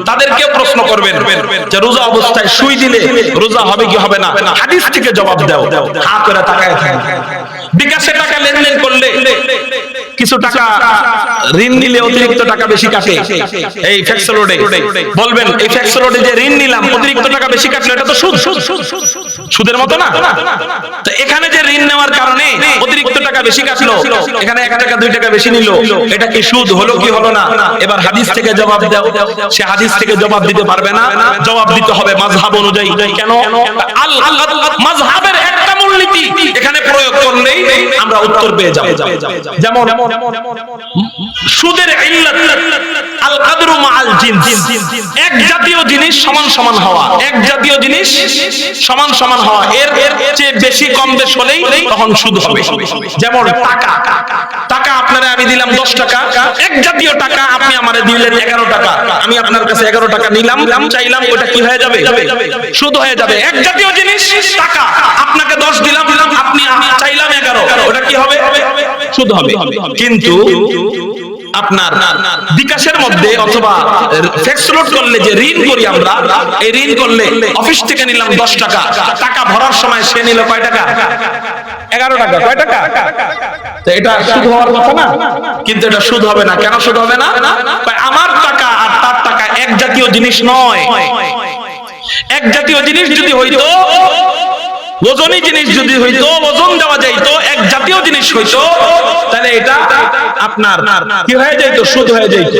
তাদেরকে প্রশ্ন করবেন যে রোজা অবস্থায় সুই দিলে রোজা হবে কি হবে না? হাদিস থেকে জবাব দাও। হা করে তাকায় থাকেন। বিকাশে টাকা লেনদেন করলে কিছু টাকা ঋণ নিলে অতিরিক্ত টাকা বেশি কাটে, এই ফ্যাক্স লোডে বলবেন এই ফ্যাক্স লোডে যে ঋণ নিলাম অতিরিক্ত টাকা বেশি কাটলো, এটা তো সুদ, সুদের মতো না? তো এখানে যে ঋণ নেওয়ার কারণে অতিরিক্ত টাকা বেশি কাটলো, এখানে 1 টাকা 2 টাকা বেশি নিল, এটা কি সুদ হলো কি হলো না? এবার হাদিস থেকে জবাব দাও। সে হাদিস থেকে জবাব দিতে পারবে না, জবাব দিতে হবে মাযহাব অনুযায়ী। কেন? মাযহাবের একটা মূলনীতি এখানে প্রয়োগ করলেই আমরা উত্তর পেয়ে যাব। যেমন সুদের ইল্লাত আল কাদরু মাআল জিনস, এক জাতীয় জিনিস সমান সমান হওয়া, এক জাতীয় জিনিস সমান সমান হওয়া, এর চেয়ে বেশি কম বেশ হলেই তখন সুদ হবে। যেমন টাকা, টাকা আপনারে আমি দিলাম 10 টাকা, এক জাতীয় টাকা আপনি আমারে দিলেন 11 টাকা, আমি আপনার কাছে 11 টাকা নিলাম, চাইলাম, ওটা কি হয়ে যাবে? সুদ হয়ে যাবে। এক জাতীয় জিনিস টাকা, আপনাকে 10 দিলাম, আপনি চাইলাম 11, ওটা কি হবে? সুদ হবে। কিন্তু আপনার বিকাশের মধ্যে অথবা ফিক্স লোড করলে যে ঋণ করি আমরা, এই ঋণ করলে অফিস থেকে নিলাম 10 টাকা, টাকা ভরার সময় সে নিল কয় টাকা? 11 টাকা। কয় টাকা? তো এটা সুদ হওয়ার কথা না? কিন্তু এটা সুদ হবে না। কেন সুদ হবে না? আমার টাকা আর তার টাকা এক জাতীয় জিনিস নয়। এক জাতীয় জিনিস যদি হইতো, ওজনী জিনিস যদি হইতো, ওজন দেওয়া যাইতো, এক জাতীয় জিনিস হইতো, তাহলে এটা আপনার কি হয়ে যাইতো? সুদ হয়ে যাইতো।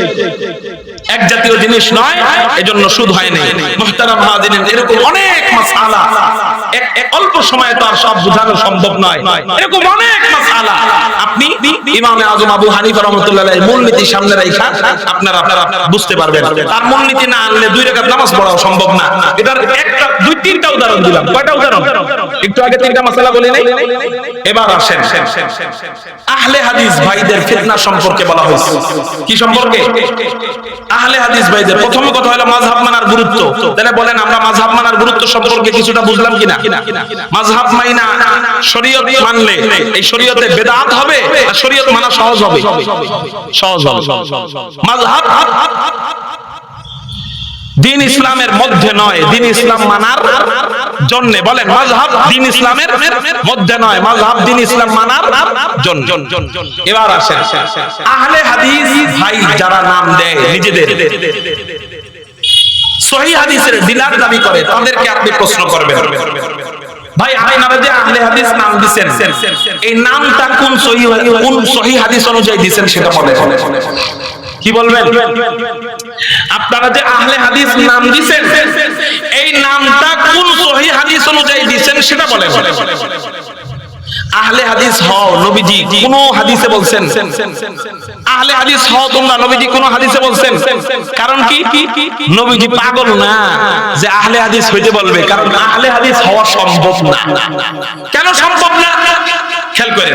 এক জাতীয় জিনিস নয়, এজন্য সুদ হয় নাই। মুহতারাম হাজিরিন, এরকম অনেক মাসআলা, এক অল্প সময়ে তো আর সব বোঝানো সম্ভব নয়। এরকম অনেক মাসআলা আপনি ইমামে আযম আবু হানিফা রাহমাতুল্লাহ আলাইহির মূলনীতি সামনে রাখা আপনারা বুঝতে পারবেন। তার মূলনীতি না আনলে 2 রাকাত নামাজ পড়াও সম্ভব না। এটার একটা 2-3টা উদাহরণ দিলাম। কয়টা উদাহরণ? একটু আগে 3টা মাসআলা বলি নাই? এবার আসেন আহলে হাদিস ভাইদের ফিতনা সম্পর্কে বলা হয়েছে। কি সম্পর্কে? আহলে হাদিস ভাইদের প্রথম কথা হলো মাযহাব মানার গুরুত্ব। তাহলে বলেন আমরা মাযহাব মানার গুরুত্ব সম্পর্কে কিছুটা বুঝলাম কিনা? মাযহাব মাইনা শরীয়ত মানলে এই শরীয়তে বেদাত হবে আর শরীয়ত মানা সহজ হবে? সহজ হবে। মাযহাব দ্বীন ইসলামের মধ্যে নয়, দ্বীন ইসলাম মানার জন্য। বলেন মাযহাব দ্বীন ইসলামের মধ্যে নয়, মাযহাব দ্বীন ইসলাম মানার জন্য। এবার আসেন আহলে হাদিস ভাই যারা নাম দেয় নিজেদের, সহিহ হাদিসের ডিলার দাবি করে, তাদেরকে আপনি প্রশ্ন করবেন, ভাই আপনারা যে আহলে হাদিস নাম দিবেন, এই নামটা কোন সহিহ হাদিস অনুযায়ী দিবেন সেটা বলেন। কি বলবেন? আপনারা যে আহলে হাদিস নাম দিবেন, এই নামটা কোন সহিহ হাদিস অনুযায়ী দিবেন সেটা বলেন। আহলে হাদিস হও, নবীজি কোন হাদিসে বলছেন? আহলে হাদিস হও তোমরা, নবীজি কোন হাদিসে বলছেন? কারণ কি? নবীজি পাগল না যে আহলে হাদিস হইতে বলবে, কারণ আহলে হাদিস হওয়া সম্ভব না। কেন সম্ভব না? খেয়াল করেন,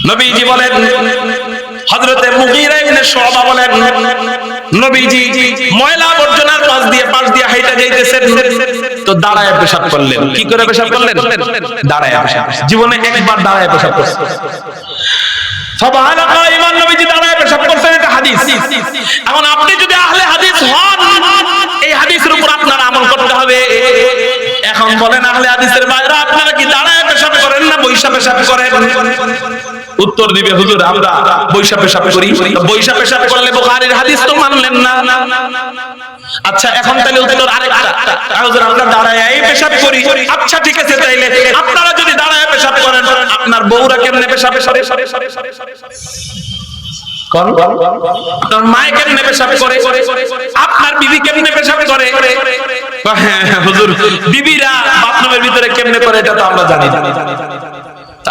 নবীজি বলেন, হযরতে মুগীরা ইবনে শুআবা বলেন, নবীজি ময়লা আবর্জনার পাশ দিয়ে হাইটা যাইতেছেন, তো দাঁড়ায় পেশাব করলেন। কি করে পেশাব করলেন? দাঁড়ায় পেশাব। জীবনে একবার দাঁড়ায় পেশাব করছেন। সুবহানাল্লাহ, ইমাম নবীজি দাঁড়ায় পেশাব করছেন, এটা হাদিস। এখন আপনি যদি আহলে হাদিস হন, এই হাদিসের উপর আপনার আমল করতে হবে। এখন বলেন আহলে হাদিসের ভাইরা, আপনারা কি দাঁড়ায় পেশাব করেন না বইসা পেশাব করেন? উত্তর দিবে, হুজুর আমরা বইসা পেশাব করি। বইসা পেশাব করলে বুখারীর হাদিস তো মানলেন না। আচ্ছা, এখন তাহলে উত্তর আরেকটা, হুজুর আমরা দাঁড়ায় পেশাব করি। আচ্ছা ঠিক আছে, তাইলে আপনারা যদি দাঁড়ায় পেশাব করেন, আপনার বউরা কেমনে পেশাব করে? আপনার মা কেমনে পেশাব করে? আপনার বিবি কেমনে পেশাব করে? হ্যাঁ হুজুর, বিবিরা বাথরুমের ভিতরে কেমনে করে এটা তো আমরা জানি।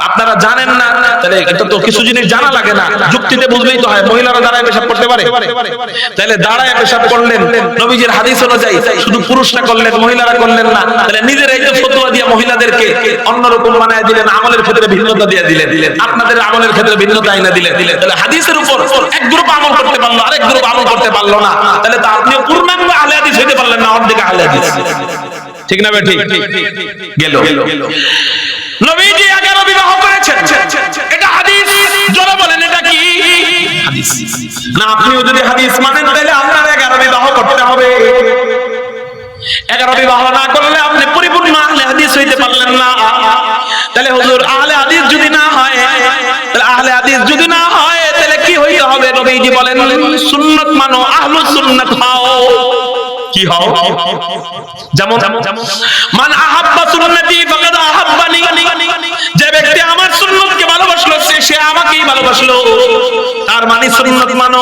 আপনারা জানেন না, তাহলে এটা তো কিছু জিনিস জানা লাগে না, যুক্তিতে বুঝলেই তো হয়। মহিলারা দাঁড়ায় পেশাব করতে পারে? তাহলে দাঁড়ায় পেশাব করলেন নবীজির হাদিস অনুযায়ী, শুধু পুরুষরা করলেন, মহিলারা করলেন না। তাহলে নিজেরাই তো ফতোয়া দিয়ে মহিলাদেরকে অন্যরকম বানায় দিলেন, আমলের ক্ষেত্রে ভিন্নতা দিয়ে দিলেন, আপনাদের আমলের ক্ষেত্রে ভিন্নতা আইনা দিলেন। তাহলে হাদিসের উপর এক গ্রুপ আমল করতে পারলো, আরেক গ্রুপ আমল করতে পারলো না। তাহলে তো আপনিও পূর্ণাঙ্গ আহলে হাদিস হইতে পারলেন না, অর্ধেক আহলে হাদিস। ঠিক না? ঠিক গেল। নবীজি 11 বিবাহ করেছেন, এটা হাদিস। যারা বলেন এটা কি হাদিস না, আপনিও যদি হাদিস মানেন তাহলে আপনার 11 বিবাহ করতে হবে। 11 বিবাহ না করলে আপনি পরিপূর্ণ আহলে হাদিস হইতে পারলেন না। তাহলে হুজুর আহলে হাদিস যদি না হয়, তাহলে আহলে হাদিস যদি না হয় তাহলে কি হইতে হবে? নবীজি বলেন সুন্নাত মানো, আহলুস সুন্নাত হও। কি হও? যেমন মান আহাব্বা সুন্নতি ফাকাদ আহাব্বানি, যে ব্যক্তি আমার সুন্নতকে ভালোবাসলো সে আমাকেই ভালোবাসলো, তার মানে সুন্নাত মানো।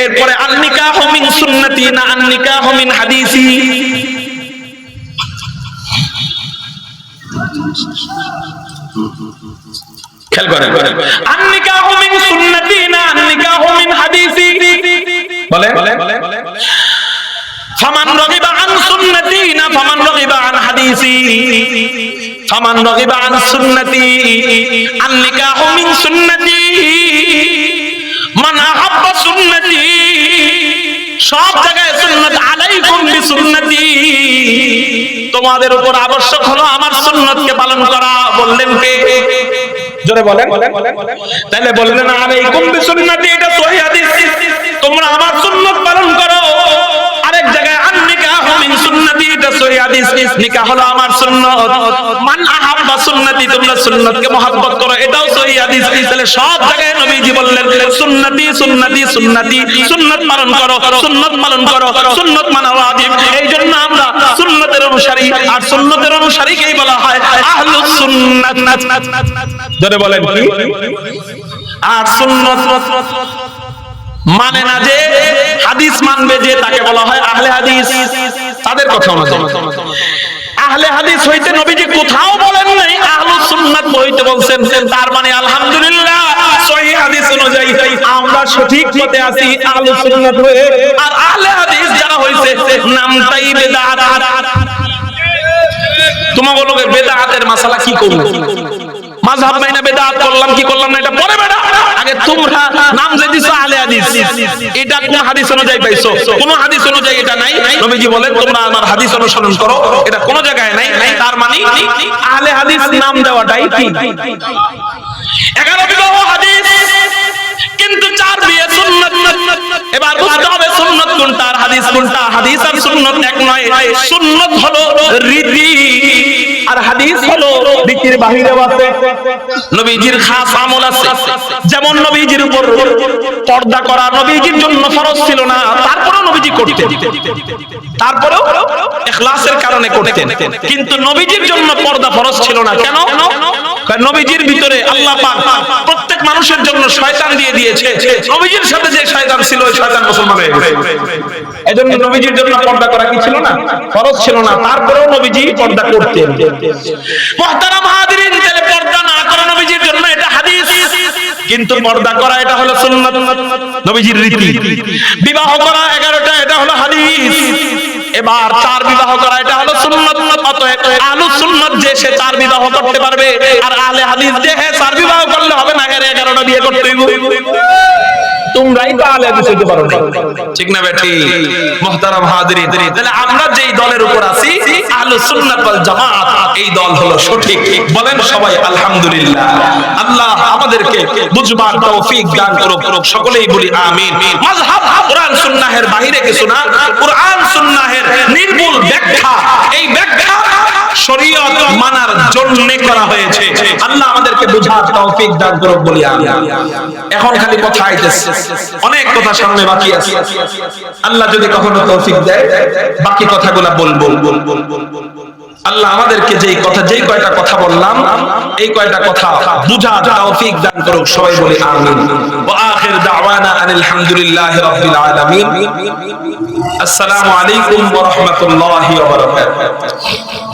এরপরে আন নিকাহু মিন সুন্নতি না আন নিকাহু মিন হাদিসি। খেয়াল করেন, আন নিকাহু মিন সুন্নতি না আন নিকাহু মিন হাদিসি। বলে ফামান রাগিবা আন সুন্নতি না ফামান রাগিবা আন হাদিসি। ফামান রাগিবা আন সুন্নতি আন নিকাহু মিন সুন্নতি মান আহাব্বা সুন্নতি। সব জায়গায় সুন্নাত, আলাইকুম বিসুন্নতি, তোমাদের উপর আবশ্যক হলো আমার সুন্নতকে পালন করা। বললেন কে? জোরে বলেন। তাহলে বললেন আলাইকুম বিসুন্নতি, এটা সহিহ হাদিস, তোমরা আমার সুন্নাত পালন করো। আরেক জায়গায় আন নিকাহু মিন সুন্নতি, এটা সহিহ হাদিস, নিকাহ হলো আমার সুন্নাত। মান আহাব্বা সুন্নতি, তোমরা সুন্নাতকে মহব্বত করো, এটাও সহিহ হাদিস। তাহলে সব জায়গায় নবীজি বললেন সুন্নতি সুন্নতি সুন্নতি, সুন্নাত পালন করো, সুন্নাত পালন করো, সুন্নাত মানা ওয়াজিব। এইজন্য আমরা সুন্নতের অনুসারী, আর সুন্নতের অনুসারীকেই বলা হয় আহলুস সুন্নাত। জোরে বলেন কি? আর সুন্নাত মানে না যে হাদিস মানবে যে, তাকে বলা হয় আহলে হাদিস। তাদের কথা অনুযায়ী আহলে হাদিস হইতে নবীজি কোথাও বলেন নাই, আহলুস সুন্নাত হইতে বলছেন। তার মানে আলহামদুলিল্লাহ সহিহ হাদিস অনুযায়ী আমরা সঠিক পথে আছি, আহলুস সুন্নাত হয়ে। আর আহলে হাদিস যারা হইছে নামটাই বেদাত। তোমাকে লোকের বেদাতের মাসালা কি করব? মাযহাব মাইনা বেদাত করলাম কি করলাম না, এটা পরে বেটা। আগে তোমরা নাম যে দিছো আহলে হাদিস, এটা কোন হাদিস অনুযায়ী পাইছো? কোন হাদিস অনুযায়ী এটা নাই। নবীজি বলেন তোমরা আমার হাদিস অনুসরণ করো, এটা কোন জায়গায় নাই। তার মানে আহলে হাদিস নাম দেওয়াটাই ঠিক। 11 বিবাহ হাদিস, কিন্তু 4 বিয়ে সুন্নাত। এবার বুঝতে হবে সুন্নাত কোনটা আর হাদিস কোনটা। হাদিস আর সুন্নাত এক নয়। সুন্নাত হলো রীতি, আর হাদিস হলো রীতির বাহিরে আছে। নবীজির খাস আমল আছে, যেমন নবীজির উপর পর্দা করা নবীজির জন্য ফরজ ছিল না, তারপরেও নবীজি করতেন। তারপরেও ইখলাসের কারণে করতেন। কিন্তু নবীজির জন্য পর্দা ফরজ ছিল না। কেন? কারণ নবীজির ভিতরে আল্লাহ পাক প্রত্যেক মানুষের জন্য শয়তান দিয়ে দিয়েছে। নবীজির সাথে যে শয়তান ছিল, ওই শয়তান মুসলমান হয়ে গেছে। এজন্য নবীজির জন্য পর্দা করা কি ছিল না? ফরজ ছিল না, তারপরেও নবীজি পর্দা করতেন। মুহতারাম হাজিরিন, তাহলে পর্দা না করা নবীজির জন্য এটা হাদিস, কিন্তু পর্দা করা এটা হলো সুন্নাত, নবীজির রীতি। বিবাহ করা 11টা, এটা হলো হাদিস। এবার 4 বিবাহ করা এটা হলো সুন্নাত। অতএব আহলুস সুন্নাত যে সে 4 বিবাহ করতে পারবে, আর আহলে হাদিস যে 4 বিবাহ করলে হবে না, 11টা বিয়ে করতে হইব। তোমরাই তো আহলে হাদিস হইতে পারো না, ঠিক না বেঠি? মুহতারাম হাজিরিন, তাহলে আমরা যেই দলের উপর আছি আহলুস সুন্নাত ওয়াল জামাত, এই দল হলো সঠিক। বলেন সবাই আলহামদুলিল্লাহ। আল্লাহ আমাদেরকে বুঝবার তৌফিক দান করুক, সকলেই বলি আমিন। মাযহাব কোরআন সুন্নাহের বাইরে কিছু না, কোরআন সুন্নাহের নির্ভুল ব্যাখ্যা, এই ব্যাখ্যা শরীয়ত মানার জন্য করা হয়েছে। আল্লাহ আমাদেরকে বুঝার তৌফিক দান করুক, বলি আমিন। এখন খালি কথা আইতেছে, অনেক কথা সামনে বাকি আছে। আল্লাহ যদি কখনো তৌফিক দেয়, বাকি কথাগুলো বলবো। আল্লাহ আমাদেরকে যেই কয়টা কথা বললাম, এই কয়টা কথা বুঝার তৌফিক দান করুক, সবাই বলি আমিন। ওয়া আখির দাওয়ানা আনিল হামদুলিল্লাহি রাব্বিল আলামিন। আসসালামু আলাইকুম ওয়া রাহমাতুল্লাহি ওয়া বারাকাতুহু।